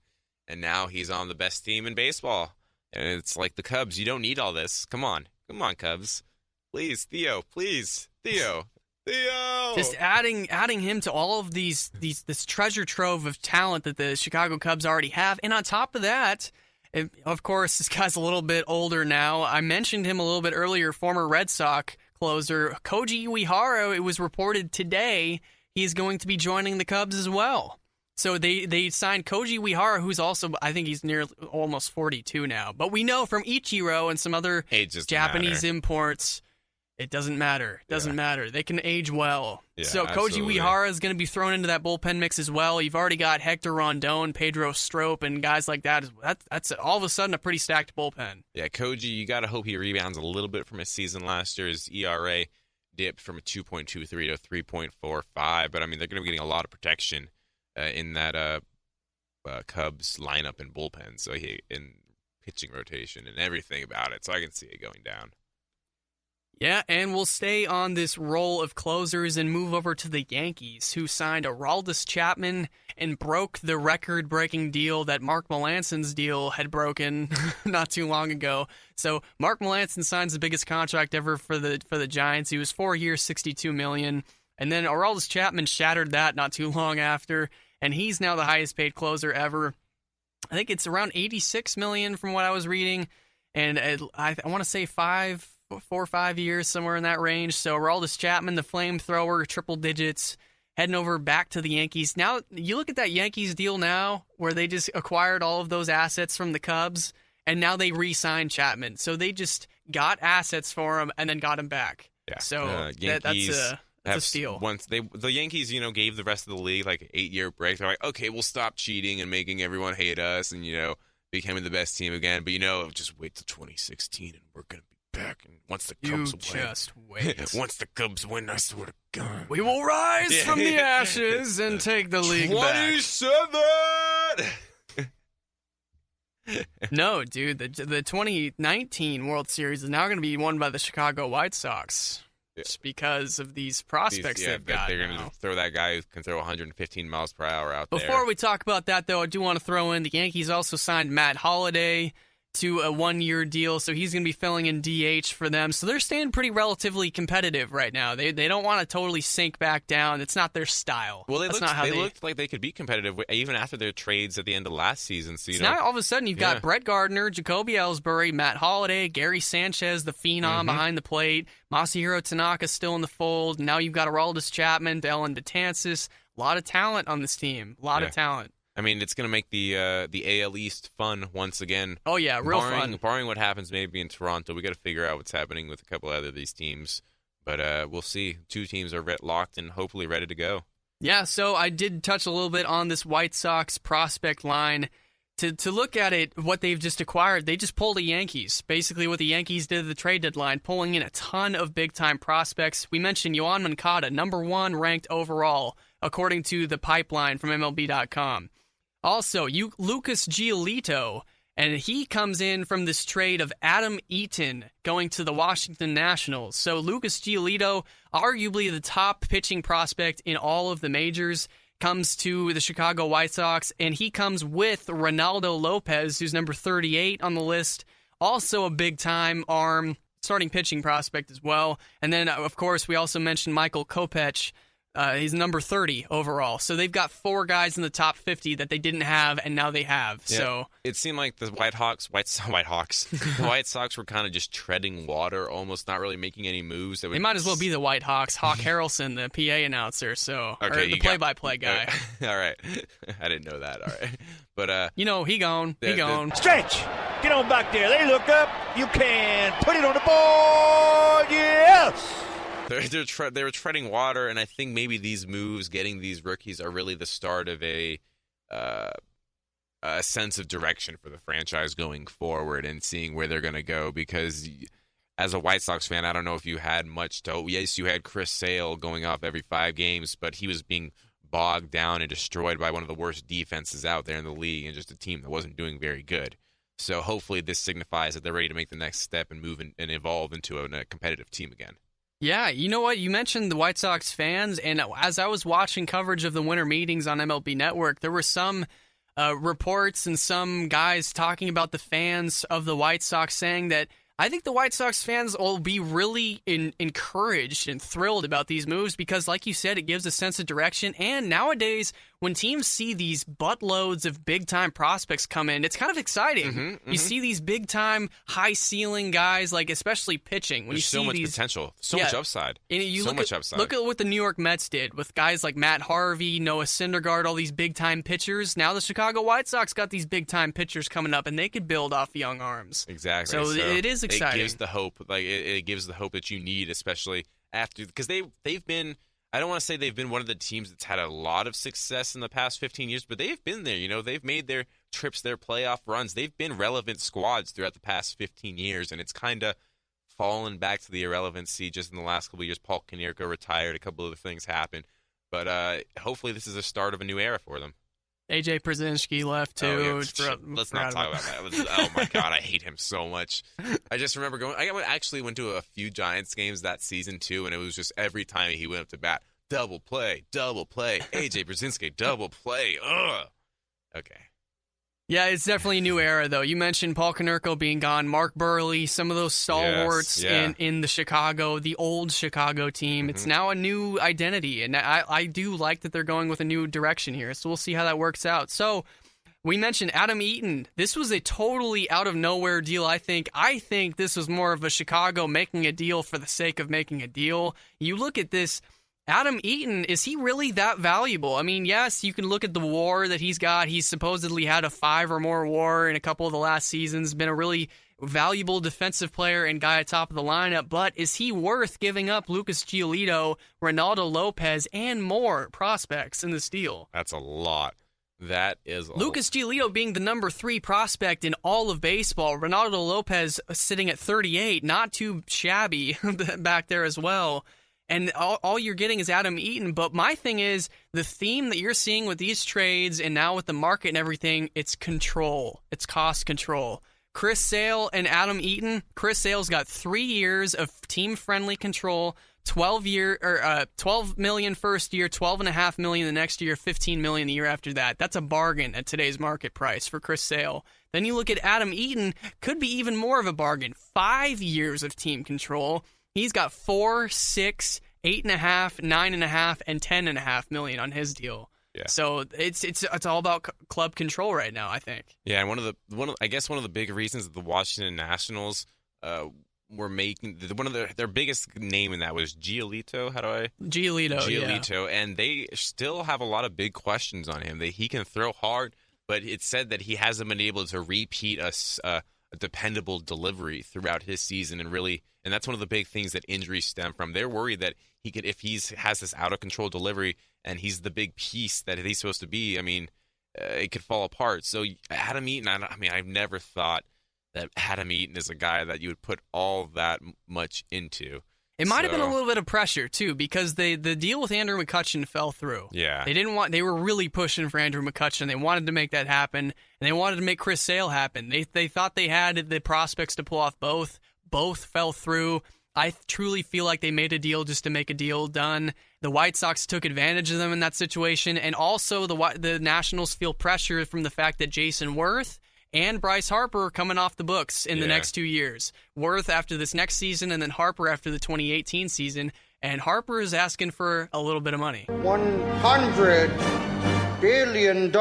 And now he's on the best team in baseball. And it's like the Cubs. You don't need all this. Come on, Cubs. Please, Theo. Just adding him to all of this treasure trove of talent that the Chicago Cubs already have. And on top of that, of course, this guy's a little bit older now. I mentioned him a little bit earlier, former Red Sox closer Koji Uehara. It was reported today he's going to be joining the Cubs as well. So they signed Koji Uehara, who's also, I think he's almost 42 now. But we know from Ichiro and some other Japanese imports, it doesn't matter. It doesn't matter. They can age well. Yeah, so Koji Uehara is going to be thrown into that bullpen mix as well. You've already got Hector Rondon, Pedro Strop, and guys like that. That's all of a sudden a pretty stacked bullpen. Yeah, Koji, you got to hope he rebounds a little bit from his season last year. His ERA dipped from a 2.23 to 3.45. But, I mean, they're going to be getting a lot of protection in that Cubs lineup and bullpen. So in pitching rotation and everything about it. So I can see it going down. Yeah, and we'll stay on this role of closers and move over to the Yankees, who signed Aroldis Chapman and broke the record-breaking deal that Mark Melanson's deal had broken not too long ago. So Mark Melancon signs the biggest contract ever for the Giants. He was 4 years, $62 million. And then Aroldis Chapman shattered that not too long after, and he's now the highest-paid closer ever. I think it's around $86 million from what I was reading, and I want to say 4 or 5 years, somewhere in that range. So Aroldis Chapman, the flamethrower, triple digits, heading over back to the Yankees. Now, you look at that Yankees deal now, where they just acquired all of those assets from the Cubs, and now they re-signed Chapman. So they just got assets for him and then got him back. Yeah. So that's a steal. Once the Yankees, gave the rest of the league like an 8-year break. They're like, okay, we'll stop cheating and making everyone hate us, and becoming the best team again. But just wait till 2016, and we're gonna be back. And once the Cubs win, just wait. Once the Cubs win, I swear to God, we will rise from the ashes and take the league 27. No, dude, the 2019 World Series is now going to be won by the Chicago White Sox. Just because of these prospects they've got. They're going to throw that guy who can throw 115 miles per hour out there. Before we talk about that, though, I do want to throw in the Yankees also signed Matt Holliday to a 1-year deal, so he's going to be filling in DH for them. So they're staying pretty relatively competitive right now. They don't want to totally sink back down. It's not their style. Well, they looked like they could be competitive even after their trades at the end of last season. So, now all of a sudden you've got Brett Gardner, Jacoby Ellsbury, Matt Holliday, Gary Sanchez, the phenom behind the plate, Masahiro Tanaka still in the fold. Now you've got Aroldis Chapman, Dellin Betances. A lot of talent on this team. A lot of talent. I mean, it's going to make the AL East fun once again. Oh, yeah, real fun. Barring what happens maybe in Toronto, we got to figure out what's happening with a couple other of these teams. But we'll see. 2 teams are locked and hopefully ready to go. Yeah, so I did touch a little bit on this White Sox prospect line. To look at it, what they've just acquired, they just pulled the Yankees. Basically what the Yankees did at the trade deadline, pulling in a ton of big-time prospects. We mentioned Yoan Moncada, number 1 ranked overall, according to the pipeline from MLB.com. Also, Lucas Giolito, and he comes in from this trade of Adam Eaton going to the Washington Nationals. So Lucas Giolito, arguably the top pitching prospect in all of the majors, comes to the Chicago White Sox, and he comes with Ronaldo Lopez, who's number 38 on the list, also a big-time arm, starting pitching prospect as well. And then, of course, we also mentioned Michael Kopech. He's number 30 overall. So they've got 4 guys in the top 50 that they didn't have, and now they have. Yeah. So it seemed like the White Sox were kind of just treading water, almost not really making any moves. They might as well be the White Hawks. Hawk Harrelson, the PA announcer, or the play-by-play guy. All right. I didn't know that. All right. But he gone. Stretch! Get on back there. They look up. You can put it on the board. Yes! They were treading water, and I think maybe these moves, getting these rookies, are really the start of a sense of direction for the franchise going forward and seeing where they're going to go. Because as a White Sox fan, I don't know if you had much to. Yes, you had Chris Sale going off every 5 games, but he was being bogged down and destroyed by one of the worst defenses out there in the league, and just a team that wasn't doing very good. So hopefully this signifies that they're ready to make the next step and move and evolve into a competitive team again. Yeah, you know what? You mentioned the White Sox fans, and as I was watching coverage of the winter meetings on MLB Network, there were some reports and some guys talking about the fans of the White Sox saying that I think the White Sox fans will be really encouraged and thrilled about these moves because, like you said, it gives a sense of direction. And nowadays, when teams see these buttloads of big-time prospects come in, it's kind of exciting. You see these big-time, high-ceiling guys, like especially pitching. When There's you see so much these, potential, so much upside. And upside. Look at what the New York Mets did with guys like Matt Harvey, Noah Syndergaard, all these big-time pitchers. Now the Chicago White Sox got these big-time pitchers coming up, and they could build off young arms. Exactly. So it is exciting. It gives the hope, it gives the hope that you need, especially after, because they've been. I don't want to say they've been one of the teams that's had a lot of success in the past 15 years, but they've been there. They've made their trips, their playoff runs. They've been relevant squads throughout the past 15 years, and it's kind of fallen back to the irrelevancy just in the last couple of years. Paul Konerko retired. A couple other things happened. But hopefully this is a start of a new era for them. AJ Przinsky left, too. Let's not talk about that. Oh, my God. I hate him so much. I just remember I actually went to a few Giants games that season, too, and it was just every time he went up to bat, double play, AJ Przinsky, double play. Ugh. Okay. Yeah, it's definitely a new era, though. You mentioned Paul Konerko being gone, Mark Burley, some of those stalwarts in the old Chicago team. It's now a new identity, and I do like that they're going with a new direction here, so we'll see how that works out. So we mentioned Adam Eaton. This was a totally out-of-nowhere deal, I think. I think this was more of a Chicago making a deal for the sake of making a deal. You look at this, Adam Eaton, is he really that valuable? I mean, yes, you can look at the WAR that he's got. He's supposedly had a 5 or more WAR in a couple of the last seasons, been a really valuable defensive player and guy at top of the lineup, but is he worth giving up Lucas Giolito, Ronaldo Lopez, and more prospects in this deal? That's a lot. That is Lucas Giolito being the number 3 prospect in all of baseball. Ronaldo Lopez sitting at 38, not too shabby back there as well. And all you're getting is Adam Eaton. But my thing is, the theme that you're seeing with these trades and now with the market and everything, it's control. It's cost control. Chris Sale and Adam Eaton. Chris Sale's got 3 years of team-friendly control, 12 million first year, $12.5 million the next year, $15 million the year after that. That's a bargain at today's market price for Chris Sale. Then you look at Adam Eaton, could be even more of a bargain. 5 years of team control. He's got 4, 6, 8.5, 9.5, and 10.5 million on his deal. Yeah. So it's all about club control right now, I think. Yeah, and one of the big reasons that the Washington Nationals were making one of their biggest name in that was Giolito. Giolito, and they still have a lot of big questions on him. He can throw hard, but it's said that he hasn't been able to repeat a dependable delivery throughout his season, and that's one of the big things that injuries stem from. They're worried that if he has this out of control delivery and he's the big piece that he's supposed to be, I mean, it could fall apart. So Adam Eaton, I've never thought that Adam Eaton is a guy that you would put all that much into. It might have been a little bit of pressure too, because the deal with Andrew McCutchen fell through. Yeah, they were really pushing for Andrew McCutchen. They wanted to make that happen, and they wanted to make Chris Sale happen. They thought they had the prospects to pull off both. Both fell through. I truly feel like they made a deal just to make a deal done. The White Sox took advantage of them in that situation, and also the Nationals feel pressure from the fact that Jason Worth and Bryce Harper are coming off the books in the next 2 years. Worth after this next season, and then Harper after the 2018 season. And Harper is asking for a little bit of money. $100 billion.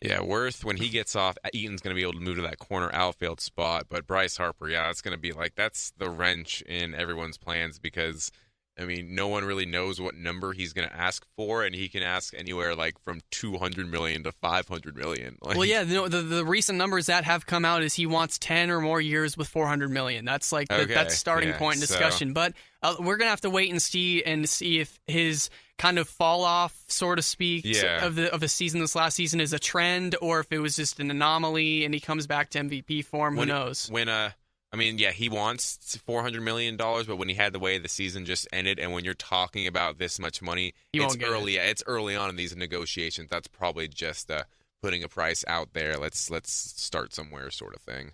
Yeah, Worth, when he gets off, Eaton's going to be able to move to that corner outfield spot. But Bryce Harper, it's going to be that's the wrench in everyone's plans because, I mean, no one really knows what number he's going to ask for, and he can ask anywhere from $200 million to $500 million. The recent numbers that have come out is he wants 10 or more years with $400 million. That's that's starting point in discussion. But we're going to have to wait and see if his kind of fall off, so to speak, of the season this last season is a trend, or if it was just an anomaly and he comes back to MVP form. Who knows? He wants $400 million, but when he had the way the season just ended, and when you're talking about this much money, it's early on in these negotiations. That's probably just putting a price out there. Let's start somewhere, sort of thing.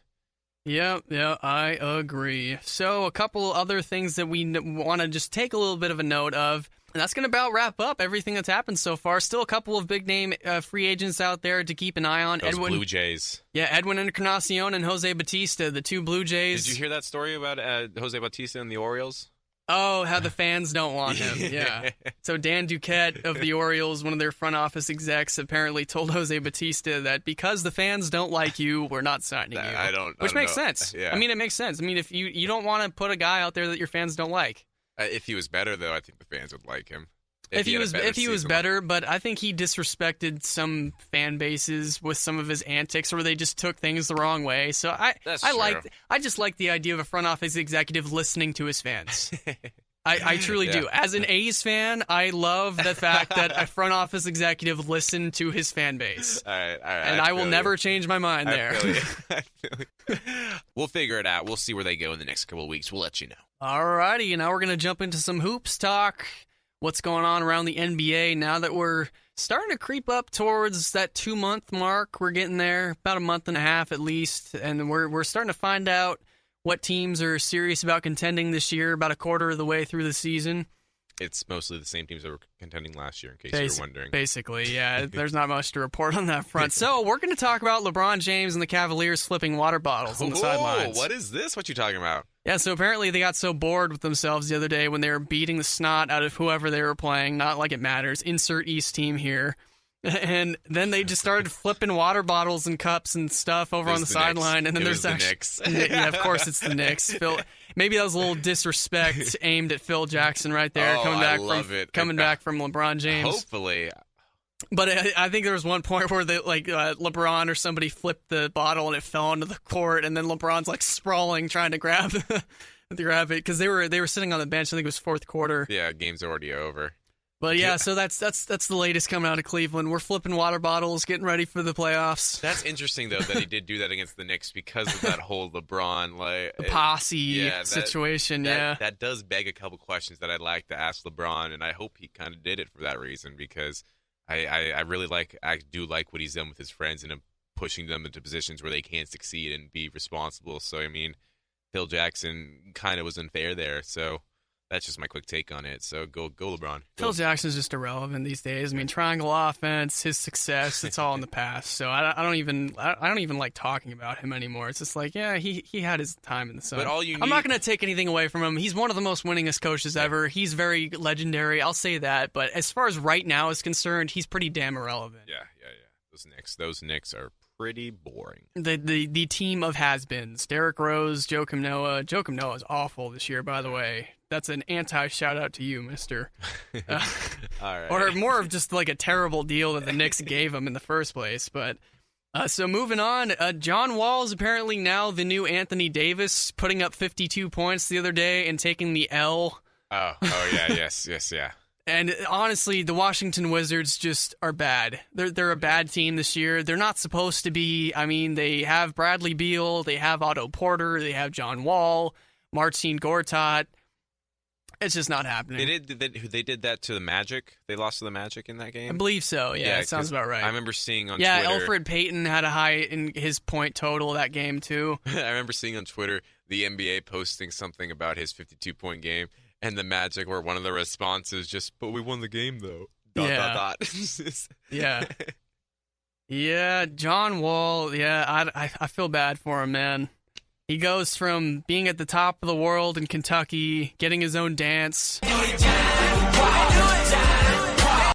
Yeah, I agree. So a couple other things that we want to just take a little bit of a note of. And that's going to about wrap up everything that's happened so far. Still a couple of big-name free agents out there to keep an eye on. Those Blue Jays. Yeah, Edwin Encarnacion and Jose Bautista, the two Blue Jays. Did you hear that story about Jose Bautista and the Orioles? Oh, how the fans don't want him. Yeah. So Dan Duquette of the Orioles, one of their front office execs, apparently told Jose Bautista that because the fans don't like you, we're not signing you. Which makes sense. Yeah. I mean, it makes sense. I mean, if you don't want to put a guy out there that your fans don't like. If he was better, though, I think the fans would like him. If he was better, but I think he disrespected some fan bases with some of his antics, or they just took things the wrong way. So I just like the idea of a front office executive listening to his fans. I truly do. As an A's fan, I love the fact that a front office executive listened to his fan base. All right. And I will never change my mind there. I feel you. We'll figure it out. We'll see where they go in the next couple of weeks. We'll let you know. All righty. Now we're going to jump into some hoops talk. What's going on around the NBA now that we're starting to creep up towards that 2-month mark. We're getting there, about a month and a half at least, and we're starting to find out what teams are serious about contending this year, about a quarter of the way through the season. It's mostly the same teams that were contending last year, in case you're wondering. Basically, yeah. There's not much to report on that front. So we're going to talk about LeBron James and the Cavaliers flipping water bottles on the sidelines. What is this? What you talking about? Yeah, so apparently they got so bored with themselves the other day when they were beating the snot out of whoever they were playing. Not like it matters. Insert East team here. And then they just started flipping water bottles and cups and stuff over on the sideline. And then there's the Knicks. Yeah, of course it's the Knicks. Maybe that was a little disrespect aimed at Phil Jackson right there, coming back from LeBron James. Hopefully. But I think there was one point where LeBron or somebody flipped the bottle and it fell onto the court, and then LeBron's sprawling trying to grab it because they were sitting on the bench. I think it was fourth quarter. Yeah, game's already over. But yeah, so that's the latest coming out of Cleveland. We're flipping water bottles, getting ready for the playoffs. That's interesting though that he did do that against the Knicks because of that whole LeBron the posse situation. That does beg a couple questions that I'd like to ask LeBron, and I hope he kind of did it for that reason because I do like what he's done with his friends and pushing them into positions where they can succeed and be responsible. So I mean, Phil Jackson kind of was unfair there. So. That's just my quick take on it. So go LeBron. Phil Jackson's just irrelevant these days. I mean, triangle offense, his success, it's all in the past. So I don't even like talking about him anymore. It's just he had his time in the sun. But I'm not going to take anything away from him. He's one of the most winningest coaches ever. He's very legendary. I'll say that. But as far as right now is concerned, he's pretty damn irrelevant. Yeah. Those Knicks are pretty boring. The team of has-beens. Derrick Rose, Joakim Noah. Joakim Noah is awful this year, by the way. That's an anti-shout-out to you, mister. All right. Or more of just like a terrible deal that the Knicks gave him in the first place. But so moving on, John Wall is apparently now the new Anthony Davis, putting up 52 points the other day and taking the L. Oh yeah, yes, yeah. And honestly, the Washington Wizards just are bad. They're a bad team this year. They're not supposed to be. I mean, they have Bradley Beal, they have Otto Porter, they have John Wall, Marcin Gortat. It's just not happening. They did that to the Magic. They lost to the Magic in that game. I believe so. Yeah, it sounds about right. I remember seeing on Twitter. Yeah, Elfrid Payton had a high in his point total that game too. I remember seeing on Twitter the NBA posting something about his 52-point game, and the Magic were one of the responses just, "But we won the game though." ... Yeah. Yeah, John Wall. Yeah, I feel bad for him, man. He goes from being at the top of the world in Kentucky, getting his own dance,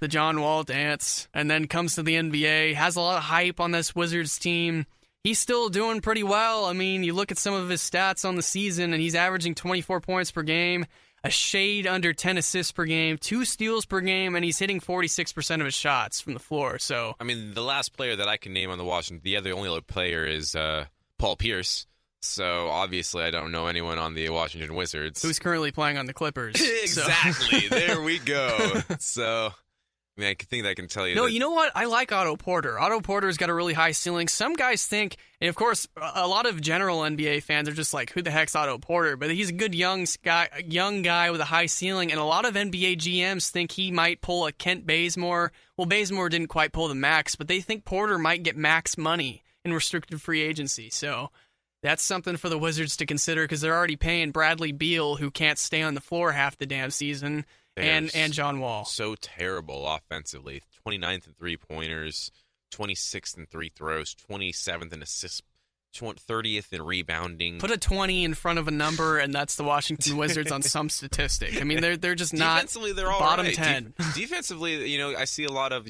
the John Wall dance, and then comes to the NBA, has a lot of hype on this Wizards team. He's still doing pretty well. I mean, you look at some of his stats on the season, and he's averaging 24 points per game, a shade under 10 assists per game, 2 steals per game, and he's hitting 46% of his shots from the floor. So, I mean, the last player that I can name on the Washington, the only other player is Paul Pierce. So, obviously, I don't know anyone on the Washington Wizards. Who's currently playing on the Clippers. Exactly. There we go. So, I mean, I think I can tell you. No, you know what? I like Otto Porter. Otto Porter's got a really high ceiling. Some guys think, and of course, a lot of general NBA fans are just like, who the heck's Otto Porter? But he's a good young guy with a high ceiling, and a lot of NBA GMs think he might pull a Kent Bazemore. Well, Bazemore didn't quite pull the max, but they think Porter might get max money in restricted free agency. So that's something for the Wizards to consider because they're already paying Bradley Beal, who can't stay on the floor half the damn season, and John Wall. So terrible offensively. 29th in three-pointers, 26th in free throws, 27th in assists, 30th in rebounding. Put a 20 in front of a number, and that's the Washington Wizards on some statistic. I mean, they're just not defensively, they're all bottom right. 10. Defensively, I see a lot of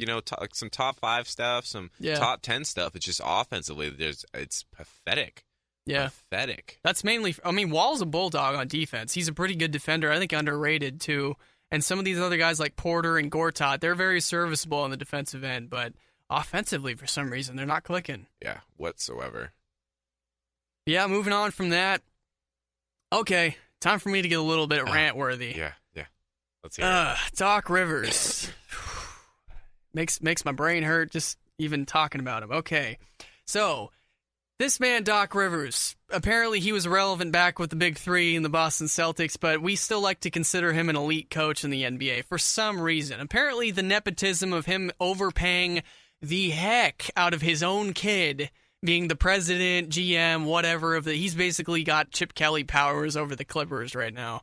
some top 5 stuff, some top 10 stuff. It's just offensively, it's pathetic. Yeah. Pathetic. That's mainly, I mean, Wall's a bulldog on defense. He's a pretty good defender. I think underrated, too. And some of these other guys like Porter and Gortat, they're very serviceable on the defensive end. But offensively, for some reason, they're not clicking. Yeah, whatsoever. Yeah, moving on from that. Okay, time for me to get a little bit rant-worthy. Yeah. Let's hear it. Doc Rivers. makes my brain hurt just even talking about him. Okay, so this man, Doc Rivers, apparently he was relevant back with the Big Three in the Boston Celtics, but we still like to consider him an elite coach in the NBA for some reason. Apparently the nepotism of him overpaying the heck out of his own kid, being the president, GM, whatever, he's basically got Chip Kelly powers over the Clippers right now.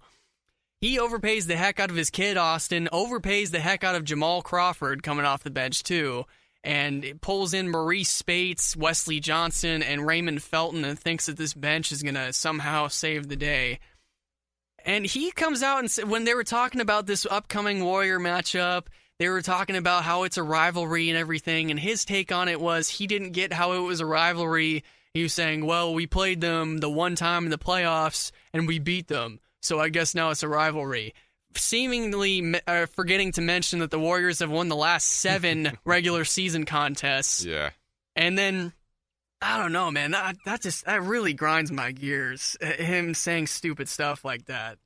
He overpays the heck out of his kid, Austin, overpays the heck out of Jamal Crawford coming off the bench too, and it pulls in Maurice Spates, Wesley Johnson, and Raymond Felton and thinks that this bench is going to somehow save the day. And he comes out and when they were talking about this upcoming Warrior matchup, they were talking about how it's a rivalry and everything, and his take on it was he didn't get how it was a rivalry. He was saying, well, we played them the one time in the playoffs, and we beat them, so I guess now it's a rivalry. Seemingly forgetting to mention that the Warriors have won the last 7 regular season contests. Yeah. And then, I don't know, man, that really grinds my gears, him saying stupid stuff like that.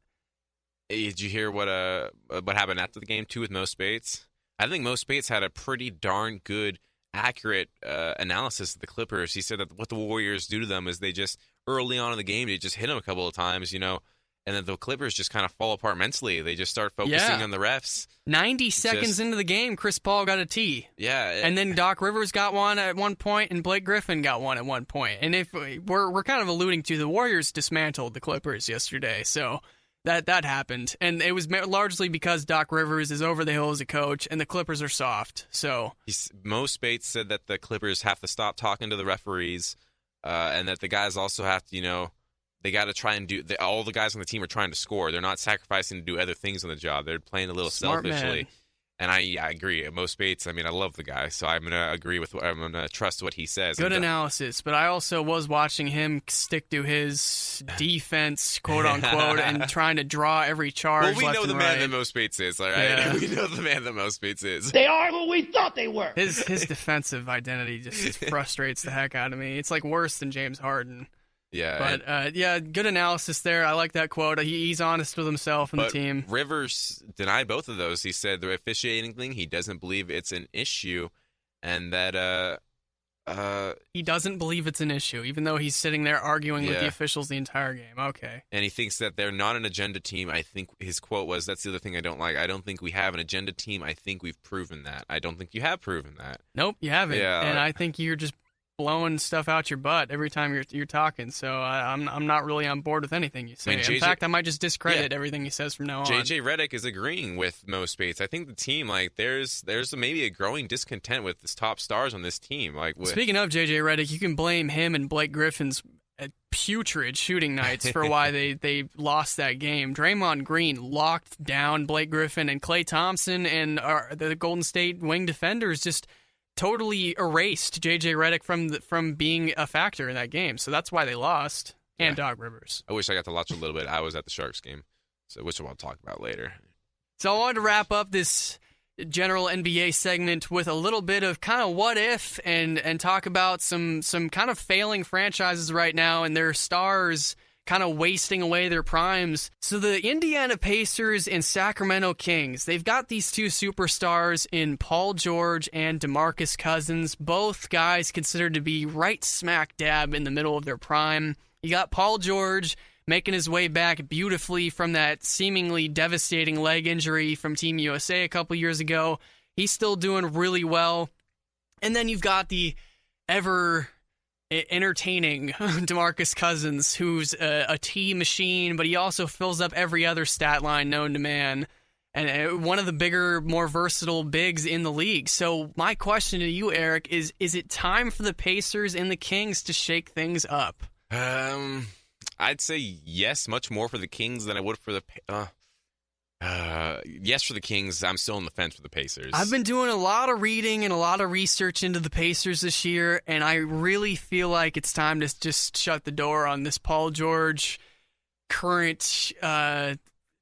Did you hear what happened after the game, too, with Mo Spates? I think Mo Spates had a pretty darn good, accurate analysis of the Clippers. He said that what the Warriors do to them is they just, early on in the game, they just hit them a couple of times, and then the Clippers just kind of fall apart mentally. They just start focusing on the refs. 90 seconds into the game, Chris Paul got a tee. Yeah. And then Doc Rivers got one at one point, and Blake Griffin got one at one point. And if we're kind of alluding to the Warriors dismantled the Clippers yesterday, so that happened. And it was largely because Doc Rivers is over the hill as a coach, and the Clippers are soft. So Mo Spates said that the Clippers have to stop talking to the referees, and that the guys also have to, they got to try and all the guys on the team are trying to score. They're not sacrificing to do other things on the job. They're playing a little Smart selfishly. man. And I agree. Mo Spates, I mean, I love the guy, so I'm going to agree with I'm going to trust what he says. Good analysis, but I also was watching him stick to his defense, quote unquote, and trying to draw every charge. Well, we know the man right. that Mo Spates is, all right? Yeah. We know the man that Mo Spates is. They are who we thought they were. His defensive identity just frustrates the heck out of me. It's like worse than James Harden. Yeah. But, good analysis there. I like that quote. He's honest with himself and the team. Rivers denied both of those. He said the officiating thing, he doesn't believe it's an issue, and that he doesn't believe it's an issue, even though he's sitting there arguing with the officials the entire game. Okay. And he thinks that they're not an agenda team. I think his quote was, that's the other thing I don't like. I don't think we have an agenda team. I think we've proven that. I don't think you have proven that. Nope, you haven't. Yeah. And I think you're just blowing stuff out your butt every time you're talking. So I'm not really on board with anything you say. In fact, I might just discredit everything he says from now on. JJ Redick is agreeing with Mo Spates. I think the team, like, there's maybe a growing discontent with the top stars on this team. Like, speaking of JJ Redick, you can blame him and Blake Griffin's putrid shooting nights for why they lost that game. Draymond Green locked down Blake Griffin, and Klay Thompson and the Golden State wing defenders just totally erased JJ Redick from being a factor in that game. So that's why they lost. And Doc Rivers. I wish I got to watch a little bit. I was at the Sharks game, so which we'll talk about later. So I wanted to wrap up this general NBA segment with a little bit of kind of what if and talk about some kind of failing franchises right now and their stars kind of wasting away their primes. So the Indiana Pacers and Sacramento Kings, they've got these two superstars in Paul George and DeMarcus Cousins, both guys considered to be right smack dab in the middle of their prime. You got Paul George making his way back beautifully from that seemingly devastating leg injury from Team USA a couple years ago. He's still doing really well. And then you've got the ever entertaining DeMarcus Cousins, who's a T machine, but he also fills up every other stat line known to man, and one of the bigger, more versatile bigs in the league. So my question to you, Eric, is it time for the Pacers and the Kings to shake things up? I'd say yes, much more for the Kings than I would for the yes for the Kings. I'm still on the fence for the Pacers. I've been doing a lot of reading and a lot of research into the Pacers this year, and I really feel like it's time to just shut the door on this Paul George current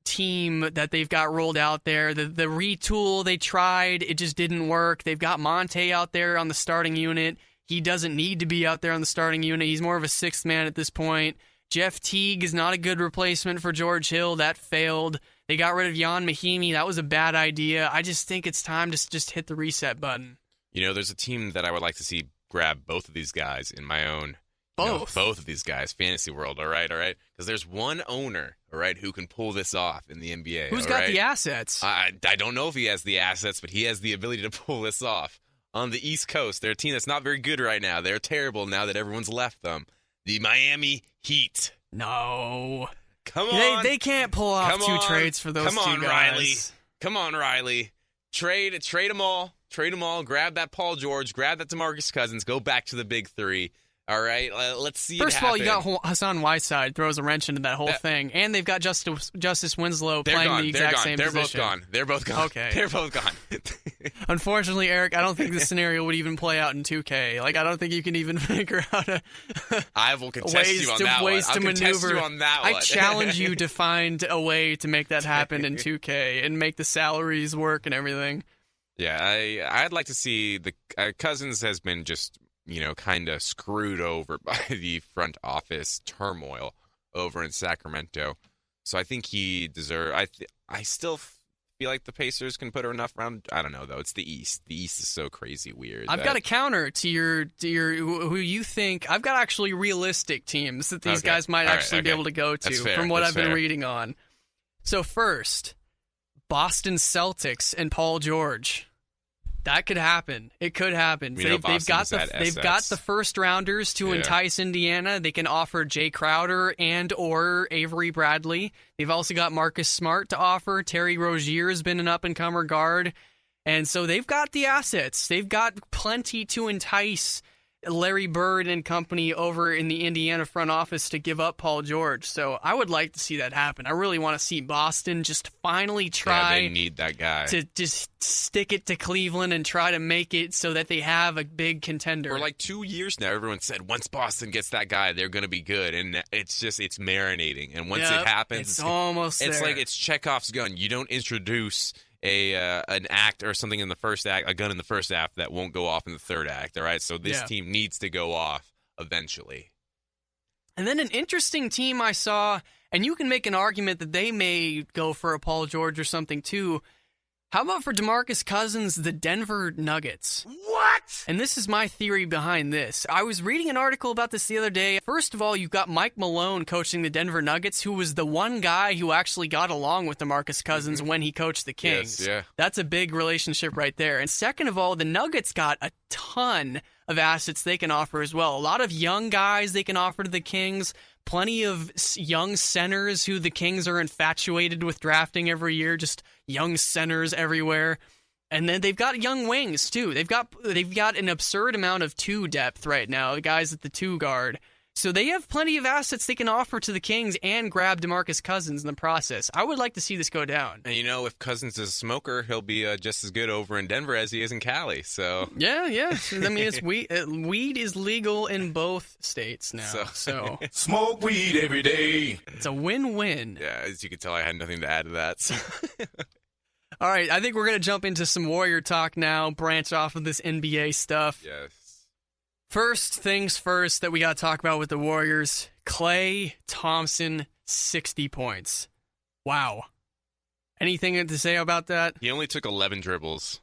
team that they've got rolled out there. The retool they tried, it just didn't work. They've got Monte out there on the starting unit. He doesn't need to be out there on the starting unit. He's more of a sixth man at this point. Jeff Teague is not a good replacement for George Hill. That failed. They got rid of Jan Mahimi. That was a bad idea. I just think it's time to just hit the reset button. You know, there's a team that I would like to see grab both of these guys in my own. Both of these guys, fantasy world, all right? Because there's one owner, all right, who can pull this off in the NBA. Who's got the assets? I don't know if he has the assets, but he has the ability to pull this off. On the East Coast, they're a team that's not very good right now. They're terrible now that everyone's left them. The Miami Heat. No. Come on. They can't pull off two trades for those two guys. Come on, Riley. Come on, Riley. Trade them all. Trade them all. Grab that Paul George. Grab that DeMarcus Cousins. Go back to the big three. All right, let's see. First of all, you got Hassan Whiteside throws a wrench into that whole thing, and they've got Justice Winslow playing the exact same position. They're both gone. Okay. They're both gone. Unfortunately, Eric, I don't think this scenario would even play out in 2K. Like, I don't think you can even figure out I will contest you on that one. Ways to maneuver. You on that one. I challenge you to find a way to make that happen in 2K and make the salaries work and everything. Yeah, I'd like to see the Cousins has been just, kind of screwed over by the front office turmoil over in Sacramento. So I think he deserves. I still feel like the Pacers can put enough around. I don't know though. It's the East. The East is so crazy weird. I've got a counter to your who you think. I've got actually realistic teams that these guys might actually be able to go to from what I've been reading on. So first, Boston Celtics and Paul George. That could happen. It could happen. They've got the first rounders to entice Indiana. They can offer Jay Crowder and or Avery Bradley. They've also got Marcus Smart to offer. Terry Rozier has been an up-and-comer guard. And so they've got the assets. They've got plenty to entice Larry Bird and company over in the Indiana front office to give up Paul George. So I would like to see that happen. I really want to see Boston just finally try. Yeah, they need that guy to just stick it to Cleveland and try to make it so that they have a big contender. For like 2 years now, everyone said once Boston gets that guy, they're going to be good, and it's marinating. And once it happens, it's almost there. It's like it's Chekhov's gun. You don't introduce an act or something in the first act, a gun in the first act that won't go off in the third act. All right, so this team needs to go off eventually. And then an interesting team I saw, and you can make an argument that they may go for a Paul George or something too. How about for DeMarcus Cousins, the Denver Nuggets? What? And this is my theory behind this. I was reading an article about this the other day. First of all, you've got Mike Malone coaching the Denver Nuggets, who was the one guy who actually got along with DeMarcus Cousins when he coached the Kings. Yes, yeah. That's a big relationship right there. And second of all, the Nuggets got a ton of assets they can offer as well. A lot of young guys they can offer to the Kings. Plenty of young centers who the Kings are infatuated with drafting every year, just young centers everywhere. And then they've got young wings, too. They've got an absurd amount of 2 depth right now, the guys at the 2 guard. So they have plenty of assets they can offer to the Kings and grab DeMarcus Cousins in the process. I would like to see this go down. And if Cousins is a smoker, he'll be just as good over in Denver as he is in Cali. So yeah. I mean, it's weed is legal in both states now. So Smoke weed every day. It's a win-win. Yeah, as you can tell, I had nothing to add to that. So. All right, I think we're going to jump into some Warrior talk now, branch off of this NBA stuff. Yes. First things first that we got to talk about with the Warriors, Klay Thompson, 60 points. Wow. Anything to say about that? He only took 11 dribbles.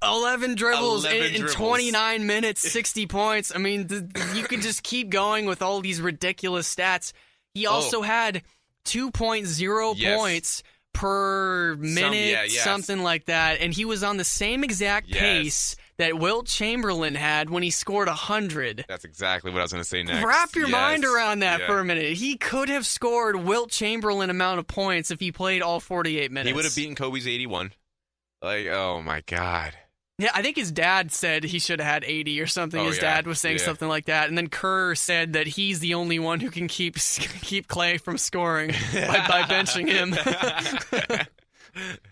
11 dribbles in 29 minutes, 60 points. I mean, you could just keep going with all these ridiculous stats. He also had 2.0 points per minute, something like that. And he was on the same exact pace that Wilt Chamberlain had when he scored 100. That's exactly what I was going to say next. Wrap your mind around that for a minute. He could have scored Wilt Chamberlain amount of points if he played all 48 minutes. He would have beaten Kobe's 81. Like, oh my God. Yeah, I think his dad said he should have had 80 or something. His dad was saying something like that. And then Kerr said that he's the only one who can keep Klay from scoring by benching him.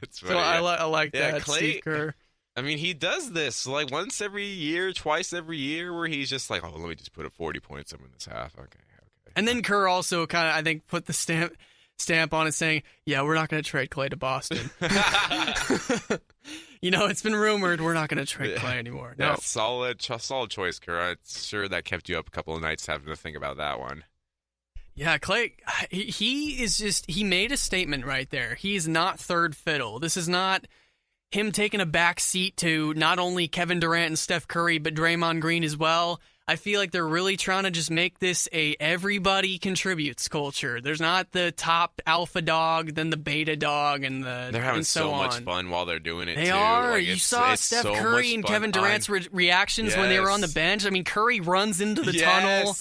It's funny, so I like that, Klay, Steve Kerr. I mean, he does this like once every year, twice every year, where he's just like, oh, let me just put up 40 points over in this half. Okay. And then Kerr also kind of, I think, put the stamp on it saying, yeah, we're not going to trade Klay to Boston. It's been rumored we're not going to trade Klay anymore. No. Yeah, solid choice, Kerr. I'm sure that kept you up a couple of nights having to think about that one. Yeah, Klay, he made a statement right there. He's not third fiddle. This is not him taking a back seat to not only Kevin Durant and Steph Curry, but Draymond Green as well. I feel like they're really trying to just make this a everybody contributes culture. There's not the top alpha dog, then the beta dog, and they're having so much fun while they're doing it. They too. are. Like, you saw Steph Curry and Kevin Durant's reactions when they were on the bench. I mean, Curry runs into the tunnel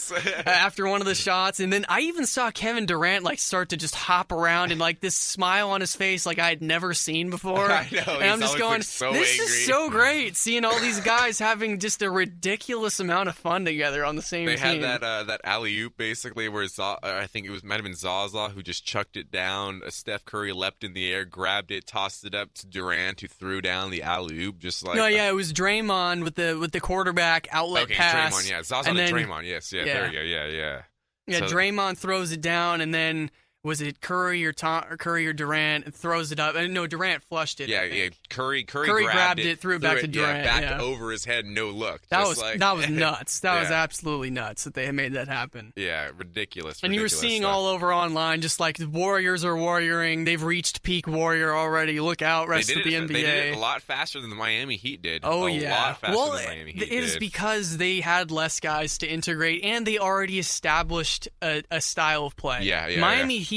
after one of the shots, and then I even saw Kevin Durant start to just hop around and this smile on his face like I had never seen before. I know. And I'm just going, this angry. Is so great seeing all these guys having just a ridiculous amount of fun together on the same team. They had that alley-oop basically where I think might have been Zaza who just chucked it down. Steph Curry leapt in the air, grabbed it, tossed it up to Durant who threw down the alley-oop just like... No, it was Draymond with the quarterback outlet pass. Okay, Draymond, Zaza to Draymond, yes, there you go, yeah. Yeah, so, Draymond throws it down and then... Was it Curry or Durant and throws it up? No, Durant flushed it. Yeah. Curry grabbed it, threw it back to Durant. Over his head, no look. That was nuts. That was absolutely nuts that they made that happen. Yeah, ridiculous. And you were seeing stuff. all over online, just like the Warriors are warrioring. They've reached peak Warrior already. Look out, rest of the NBA. They did it a lot faster than the Miami Heat did. Oh, a lot faster than the Miami Heat did. It is because they had less guys to integrate, and they already established a style of play. Yeah. Miami Heat,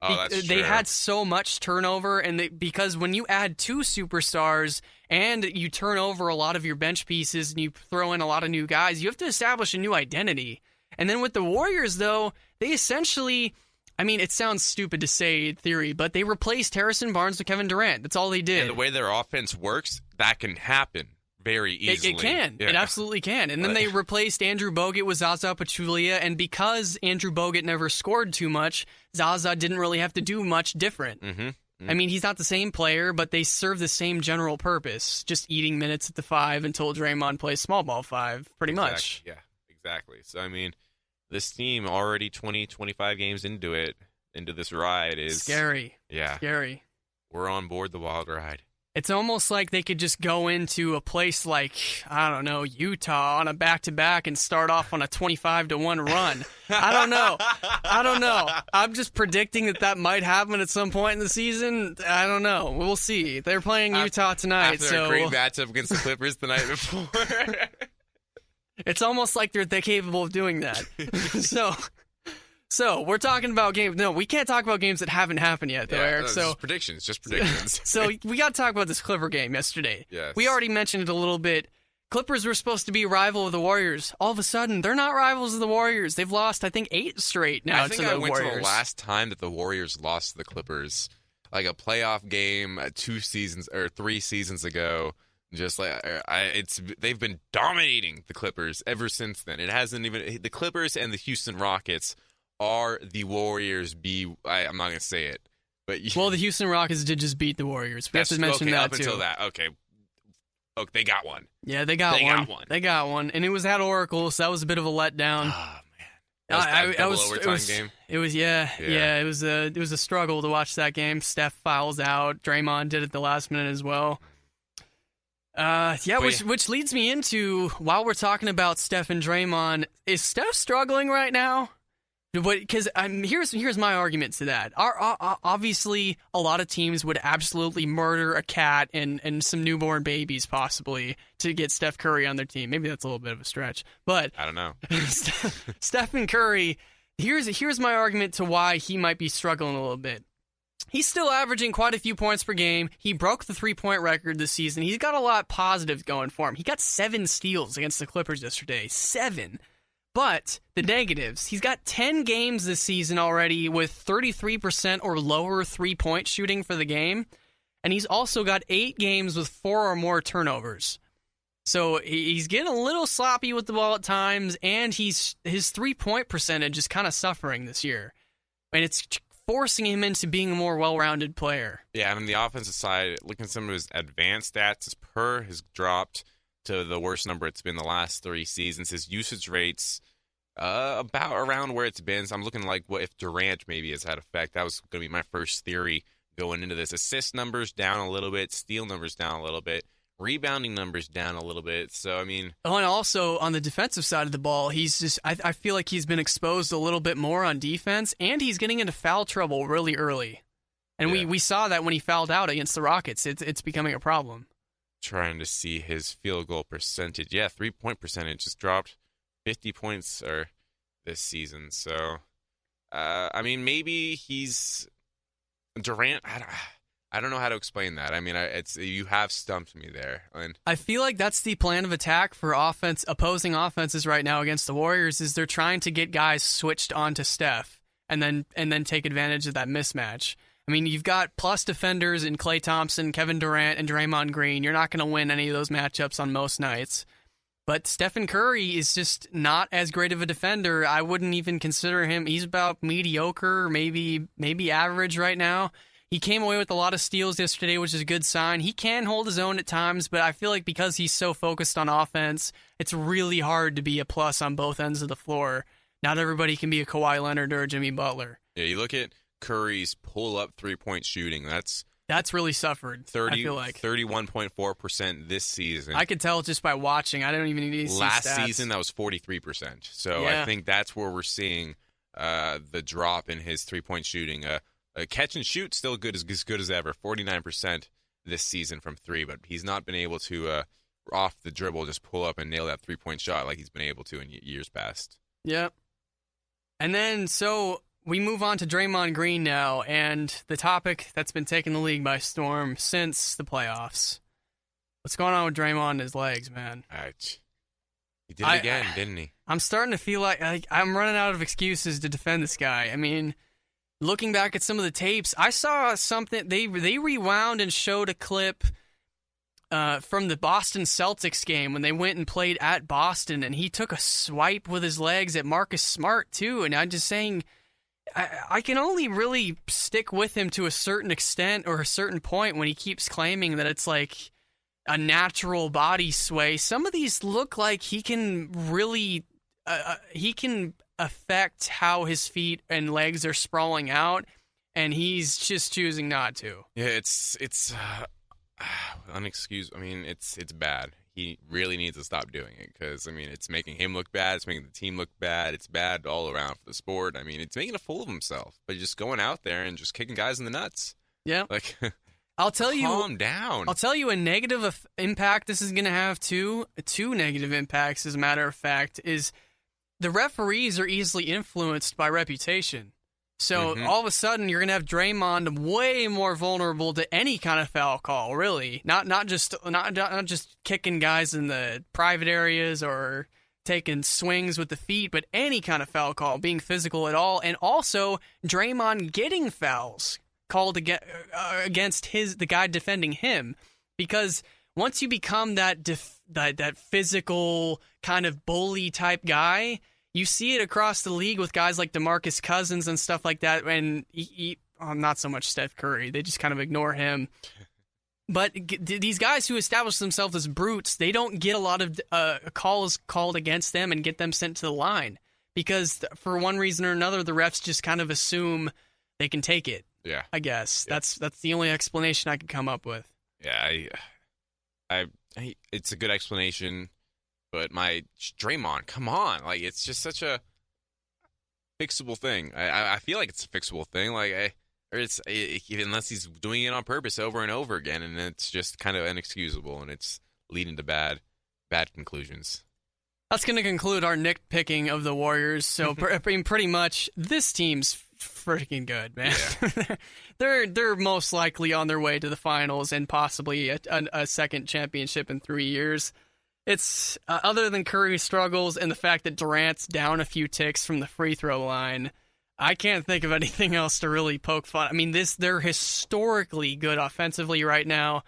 they true. had so much turnover, and because when you add 2 superstars and you turn over a lot of your bench pieces and you throw in a lot of new guys, you have to establish a new identity. And then with the Warriors, though, they essentially... I mean, it sounds stupid to say in theory, but they replaced Harrison Barnes with Kevin Durant. That's all they did. And the way their offense works, that can happen very easily. It can. Yeah. It absolutely can. And then they replaced Andrew Bogut with Zaza Pachulia, and because Andrew Bogut never scored too much, Zaza didn't really have to do much different. I mean, he's not the same player, but they serve the same general purpose, just eating minutes at the 5 until Draymond plays small ball 5, pretty much. Yeah, exactly. So, I mean, this team already 20, 25 games into this ride is... Scary. Yeah. Scary. We're on board the wild ride. It's almost like they could just go into a place like, I don't know, Utah on a back-to-back and start off on a 25-1 run. I don't know. I'm just predicting that might happen at some point in the season. I don't know. We'll see. They're playing Utah tonight. After a great matchup against the Clippers the night before. It's almost like they're capable of doing that. So we're talking about games. No, we can't talk about games that haven't happened yet, though, Eric. Just predictions. So we got to talk about this Clipper game yesterday. Yes. We already mentioned it a little bit. Clippers were supposed to be a rival of the Warriors. All of a sudden, they're not rivals of the Warriors. They've lost, I think, 8 straight now to the Warriors. I went to the last time that the Warriors lost to the Clippers, like a playoff game 3 seasons ago. Just like they've been dominating the Clippers ever since then. It hasn't even the Clippers and the Houston Rockets are the Warriors. I'm not gonna say it, but well, the Houston Rockets did just beat the Warriors. We have to mention that up too. Until that, okay, they got one. Yeah, they got one, and it was at Oracle, so that was a bit of a letdown. Oh man, that was overtime game. It was it was a struggle to watch that game. Steph fouls out. Draymond did it the last minute as well. Which leads me into, while we're talking about Steph and Draymond, is Steph struggling right now? Because here's my argument to that. Obviously, a lot of teams would absolutely murder a cat and some newborn babies possibly to get Steph Curry on their team. Maybe that's a little bit of a stretch, but I don't know. Stephen Curry. Here's my argument to why he might be struggling a little bit. He's still averaging quite a few points per game. He broke the 3-point record this season. He's got a lot positive going for him. He got 7 steals against the Clippers yesterday. 7. But the negatives, he's got 10 games this season already with 33% or lower 3-point shooting for the game. And he's also got 8 games with 4 or more turnovers. So he's getting a little sloppy with the ball at times, and his 3-point percentage is kind of suffering this year. And it's forcing him into being a more well-rounded player. Yeah, and on the offensive side, looking at some of his advanced stats, his per has dropped to the worst number it's been the last 3 seasons. His usage rates about around where it's been. So I'm looking like what if Durant maybe has had effect. That was going to be my first theory going into this. Assist numbers down a little bit, steal numbers down a little bit, rebounding numbers down a little bit. So, I mean... Oh, and also on the defensive side of the ball, he's just... I feel like he's been exposed a little bit more on defense, and he's getting into foul trouble really early. And we saw that when he fouled out against the Rockets. It's becoming a problem. Trying to see his field goal percentage. Yeah, 3-point percentage just dropped 50 points this season. So, I mean, maybe he's... Durant... I don't know how to explain that. I mean, you have stumped me there. I feel like that's the plan of attack for opposing offenses right now against the Warriors. Is they're trying to get guys switched onto Steph and then take advantage of that mismatch. I mean, you've got plus defenders in Klay Thompson, Kevin Durant, and Draymond Green. You're not going to win any of those matchups on most nights. But Stephen Curry is just not as great of a defender. I wouldn't even consider him. He's about mediocre, maybe average right now. He came away with a lot of steals yesterday, which is a good sign. He can hold his own at times, but I feel like because he's so focused on offense, it's really hard to be a plus on both ends of the floor. Not everybody can be a Kawhi Leonard or a Jimmy Butler. Yeah, you look at Curry's pull-up 3-point shooting. That's really suffered, I feel like. 31.4% this season. I could tell just by watching. I don't even need to see Last stats. season, that was 43%. So I think that's where we're seeing the drop in his 3-point shooting. Catch and shoot still as good as ever, 49% this season from 3, but he's not been able to, off the dribble, just pull up and nail that 3-point shot like he's been able to in years past. Yep. And then, so we move on to Draymond Green now, and the topic that's been taking the league by storm since the playoffs. What's going on with Draymond and his legs, man? He did it again, didn't he? I'm starting to feel like I'm running out of excuses to defend this guy. I mean... Looking back at some of the tapes, I saw something, they rewound and showed a clip from the Boston Celtics game when they went and played at Boston, and he took a swipe with his legs at Marcus Smart too. And I'm just saying, I can only really stick with him to a certain extent or a certain point when he keeps claiming that it's like a natural body sway. Some of these look like he can really, he can affect how his feet and legs are sprawling out, and he's just choosing not to. Yeah, it's unexcusable. I mean, it's bad. He really needs to stop doing it because, I mean, it's making him look bad. It's making the team look bad. It's bad all around for the sport. I mean, it's making a fool of himself by just going out there and just kicking guys in the nuts. Yeah. Like, I'll tell you. Calm down. I'll tell you a negative impact this is going to have too. Two negative impacts, as a matter of fact, is the referees are easily influenced by reputation. So all of a sudden, you're going to have Draymond way more vulnerable to any kind of foul call. Really, not just kicking guys in the private areas or taking swings with the feet, but any kind of foul call, being physical at all, and also Draymond getting fouls called against the guy defending him, because once you become that physical kind of bully type guy. You see it across the league with guys like DeMarcus Cousins and stuff like that, and not so much Steph Curry. They just kind of ignore him. But these guys who establish themselves as brutes, they don't get a lot of calls called against them and get them sent to the line. Because for one reason or another, the refs just kind of assume they can take it. Yeah. I guess. Yeah. That's the only explanation I could come up with. Yeah, it's a good explanation. But my Draymond, come on. Like, it's just such a fixable thing. I feel like it's a fixable thing. Like, unless he's doing it on purpose over and over again, and it's just kind of inexcusable, and it's leading to bad conclusions. That's going to conclude our nitpicking of the Warriors. So, pretty much, this team's freaking good, man. Yeah. They're most likely on their way to the finals and possibly a second championship in 3 years. It's other than Curry's struggles and the fact that Durant's down a few ticks from the free throw line, I can't think of anything else to really poke fun. I mean, they're historically good offensively right now,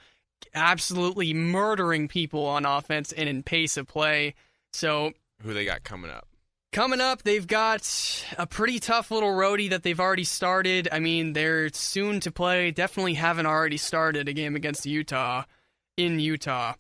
absolutely murdering people on offense and in pace of play. So, who they got coming up? Coming up, they've got a pretty tough little roadie that they've already started. I mean, they're soon to play. Definitely haven't already started a game against Utah in Utah.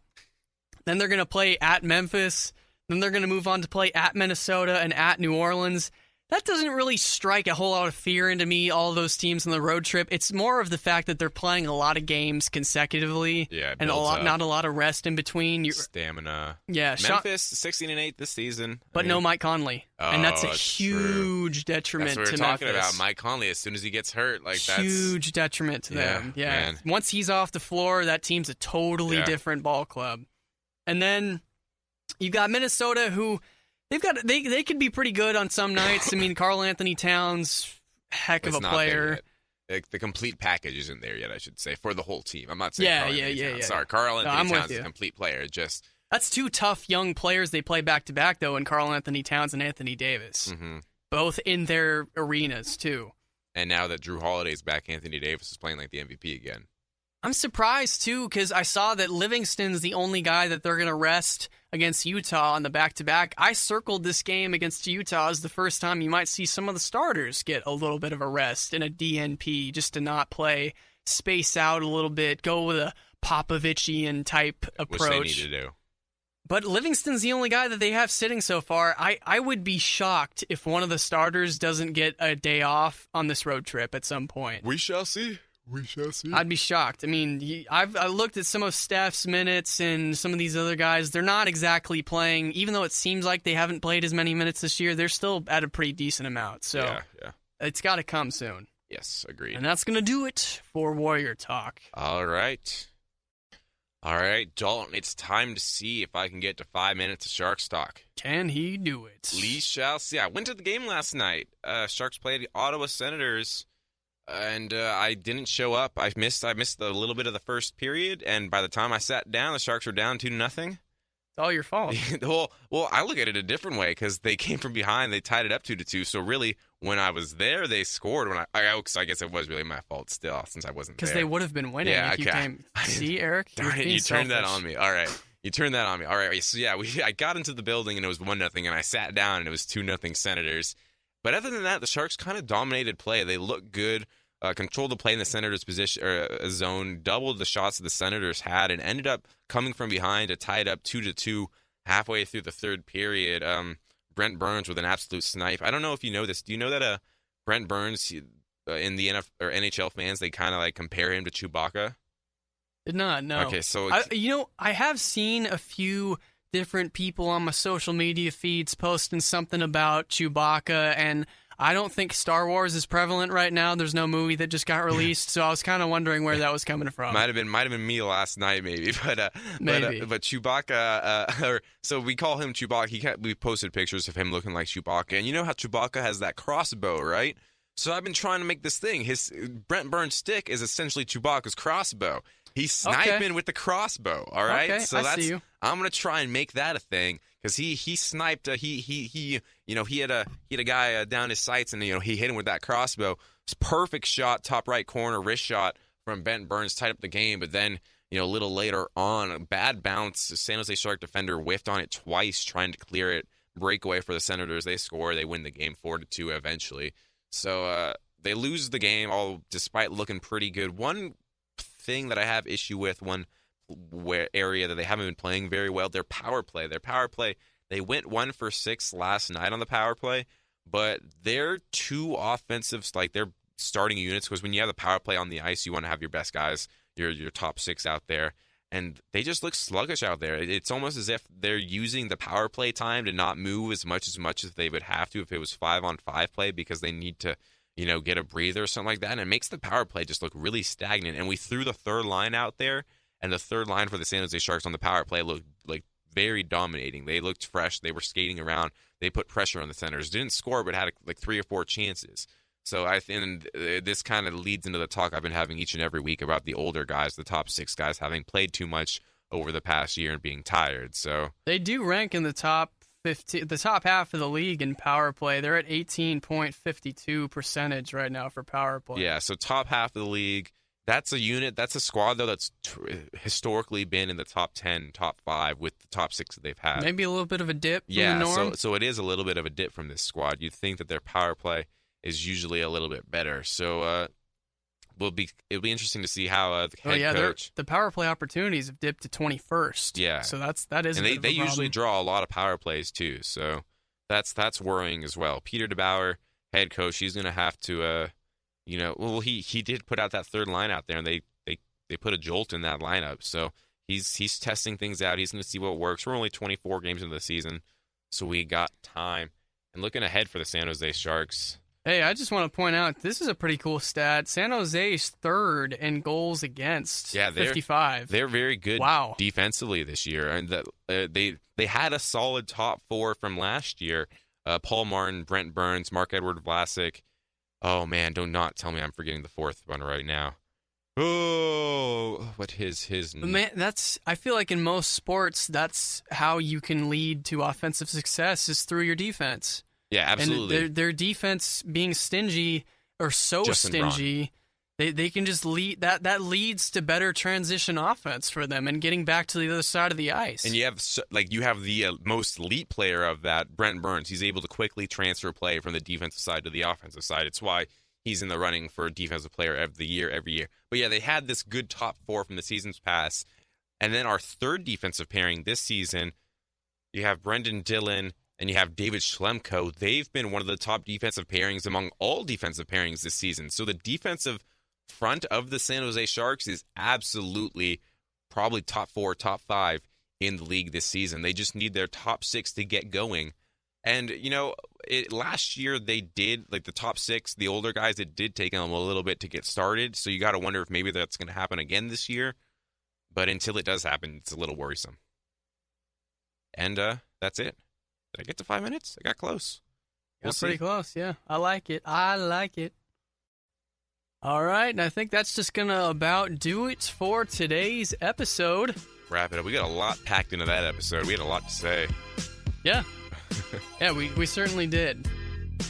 Then they're going to play at Memphis. Then they're going to move on to play at Minnesota and at New Orleans. That doesn't really strike a whole lot of fear into me, all those teams on the road trip. It's more of the fact that they're playing a lot of games consecutively. Yeah, and not a lot of rest in between. Stamina. Yeah, Memphis 16-8 this season, but no Mike Conley, and that's a huge detriment to Memphis. That's what we're talking about. Mike Conley, as soon as he gets hurt, that's huge detriment to them. Yeah, man. Once he's off the floor, that team's a totally different ball club. And then you got Minnesota, who they could be pretty good on some nights. I mean, Karl Anthony Towns, heck of a player. The complete package isn't there yet, I should say, for the whole team. I'm not saying yeah. Sorry, Karl Anthony Towns is a complete player. That's two tough young players they play back-to-back, though, in Karl Anthony Towns and Anthony Davis. Mm-hmm. Both in their arenas, too. And now that Drew Holiday's back, Anthony Davis is playing like the MVP again. I'm surprised, too, because I saw that Livingston's the only guy that they're going to rest against Utah on the back-to-back. I circled this game against Utah as the first time you might see some of the starters get a little bit of a rest in a DNP just to not play, space out a little bit, go with a Popovichian type approach. Which they need to do. But Livingston's the only guy that they have sitting so far. I would be shocked if one of the starters doesn't get a day off on this road trip at some point. We shall see. We shall see. I'd be shocked. I mean, I looked at some of Steph's minutes and some of these other guys. They're not exactly playing, even though it seems like they haven't played as many minutes this year, they're still at a pretty decent amount. So yeah. It's got to come soon. Yes, agreed. And that's going to do it for Warrior Talk. All right, Dalton, it's time to see if I can get to 5 minutes of Sharks talk. Can he do it? We shall see. I went to the game last night. Sharks played the Ottawa Senators. And I didn't show up. I missed a little bit of the first period, and by the time I sat down, the Sharks were down 2-0. It's all your fault. well, I look at it a different way because they came from behind. They tied it up 2-2. So really, when I was there, they scored. I guess it was really my fault still, since I wasn't there. Because they would have been winning if you came See, Eric? Darn it, you turned that on me. All right. You turned that on me. All right. So, yeah, I got into the building, and it was 1-0, and I sat down, and it was 2-0 Senators. But other than that, the Sharks kind of dominated play. They looked good, controlled the play in the Senators' position or zone, doubled the shots that the Senators had, and ended up coming from behind to tie it up 2-2 halfway through the third period. Brent Burns with an absolute snipe. I don't know if you know this. Do you know that Brent Burns, in the NHL fans, they kind of like compare him to Chewbacca? Did not, no. Okay, so... I have seen a few different people on my social media feeds posting something about Chewbacca, and I don't think Star Wars is prevalent right now. There's no movie that just got released, so I was kind of wondering where that was coming from. Might have been me last night, maybe, maybe. But Chewbacca. So we call him Chewbacca. We posted pictures of him looking like Chewbacca, and you know how Chewbacca has that crossbow, right? So I've been trying to make this thing. His Brent Burns' stick is essentially Chewbacca's crossbow. He's sniping with the crossbow. All right, okay, so see you. I'm gonna try and make that a thing because he sniped. He had a guy down his sights, and he hit him with that crossbow. It's perfect shot, top right corner, wrist shot from Brent Burns, tied up the game. But then a little later on, a bad bounce. The San Jose Shark defender whiffed on it twice, trying to clear it. Breakaway for the Senators. They score. They win the game 4-2 eventually. So they lose the game, all despite looking pretty good. One thing that I have issue with, one area that they haven't been playing very well, their power play. They went 1 for 6 last night on the power play, but they're too offensive, like they're starting units, because when you have the power play on the ice, you want to have your best guys, your top 6 out there, and they just look sluggish out there. It's almost as if they're using the power play time to not move as much as they would have to if it was 5-on-5 play, because they need to get a breather or something like that, and it makes the power play just look really stagnant. And we threw the third line out there, and the third line for the San Jose Sharks on the power play looked like very dominating. They looked fresh. They were skating around. They put pressure on the Senators. Didn't score, but had like 3 or 4 chances. So I think this kind of leads into the talk I've been having each and every week about the older guys, the top 6 guys, having played too much over the past year and being tired. So they do rank in the top 15, the top half of the league in power play. They're at 18.52% right now for power play. Yeah, so top half of the league. That's a unit. That's a squad, though, that's historically been in the top 10, top 5 with the top 6 that they've had. Maybe a little bit of a dip from the norm. So it is a little bit of a dip from this squad. You'd think that their power play is usually a little bit better. So it'll be interesting to see how the head coach. The power play opportunities have dipped to 21st. Yeah, so that is. And they usually draw a lot of power plays too. So that's worrying as well. Peter DeBauer, head coach, he's going to have to. He did put out that third line out there, and they put a jolt in that lineup. So he's testing things out. He's going to see what works. We're only 24 games into the season, so we got time. And looking ahead for the San Jose Sharks. Hey, I just want to point out, this is a pretty cool stat. San Jose's third in goals against, 55. They're very good defensively this year. And they had a solid top 4 from last year. Paul Martin, Brent Burns, Mark-Edward Vlasic. Oh, man, do not tell me I'm forgetting the 4th one right now. Oh, what his man, I feel like in most sports, that's how you can lead to offensive success is through your defense. Yeah, absolutely. And their defense being stingy or so Justin stingy, they can just lead. That leads to better transition offense for them and getting back to the other side of the ice. And you have the most elite player of that, Brent Burns. He's able to quickly transfer play from the defensive side to the offensive side. It's why he's in the running for Defensive Player of the Year every year. But yeah, they had this good top 4 from the season's past. And then our third defensive pairing this season, you have Brendan Dillon and you have David Schlemko. They've been one of the top defensive pairings among all defensive pairings this season. So the defensive front of the San Jose Sharks is absolutely probably top 4, top 5 in the league this season. They just need their top 6 to get going. And, last year they did, like the top 6, the older guys, it did take them a little bit to get started. So you got to wonder if maybe that's going to happen again this year. But until it does happen, it's a little worrisome. And that's it. Did I get to 5 minutes? I got close. That's pretty close, yeah. I like it. All right, and I think that's just going to about do it for today's episode. Wrap it up. We got a lot packed into that episode. We had a lot to say. Yeah. Yeah, we certainly did.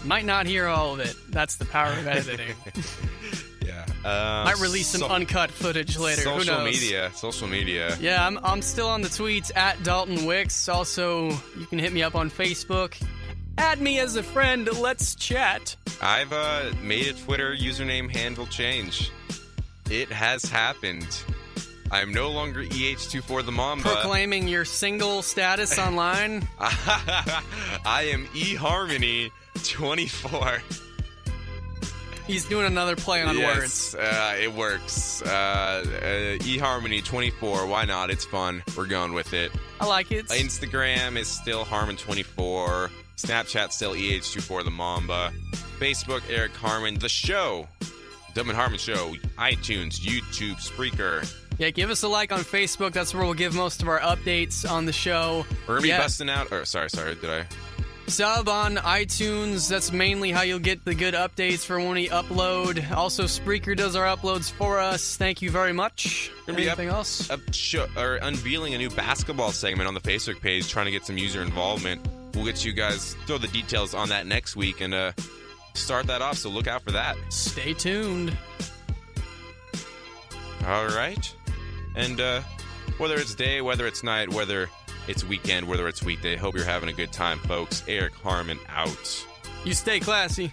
Might not hear all of it. That's the power of editing. Yeah. Might release some uncut footage later. Who knows? Social media. Yeah, I'm still on the tweets at Dalton Wicks. Also, you can hit me up on Facebook. Add me as a friend. Let's chat. I've made a Twitter username handle change. It has happened. I'm no longer EH24 the Mamba. Proclaiming your single status online. I am eHarmony 24. He's doing another play on words. It works. eHarmony 24. Why not? It's fun. We're going with it. I like it. Instagram is still Harmon 24. Snapchat still EH24 the Mamba. Facebook Eric Harmon. The show, N Harmon Show. iTunes, YouTube, Spreaker. Yeah, give us a like on Facebook. That's where we'll give most of our updates on the show. We're gonna be busting out. Sorry. Did I? Sub on iTunes. That's mainly how you'll get the good updates for when we upload. Also, Spreaker does our uploads for us. Thank you very much. Anything else? Unveiling a new basketball segment on the Facebook page, trying to get some user involvement. We'll get you guys, throw the details on that next week and start that off, so look out for that. Stay tuned. All right. And whether it's day, whether it's night, whether it's weekend, whether it's weekday, hope you're having a good time, folks. Eric Harmon out. You stay classy.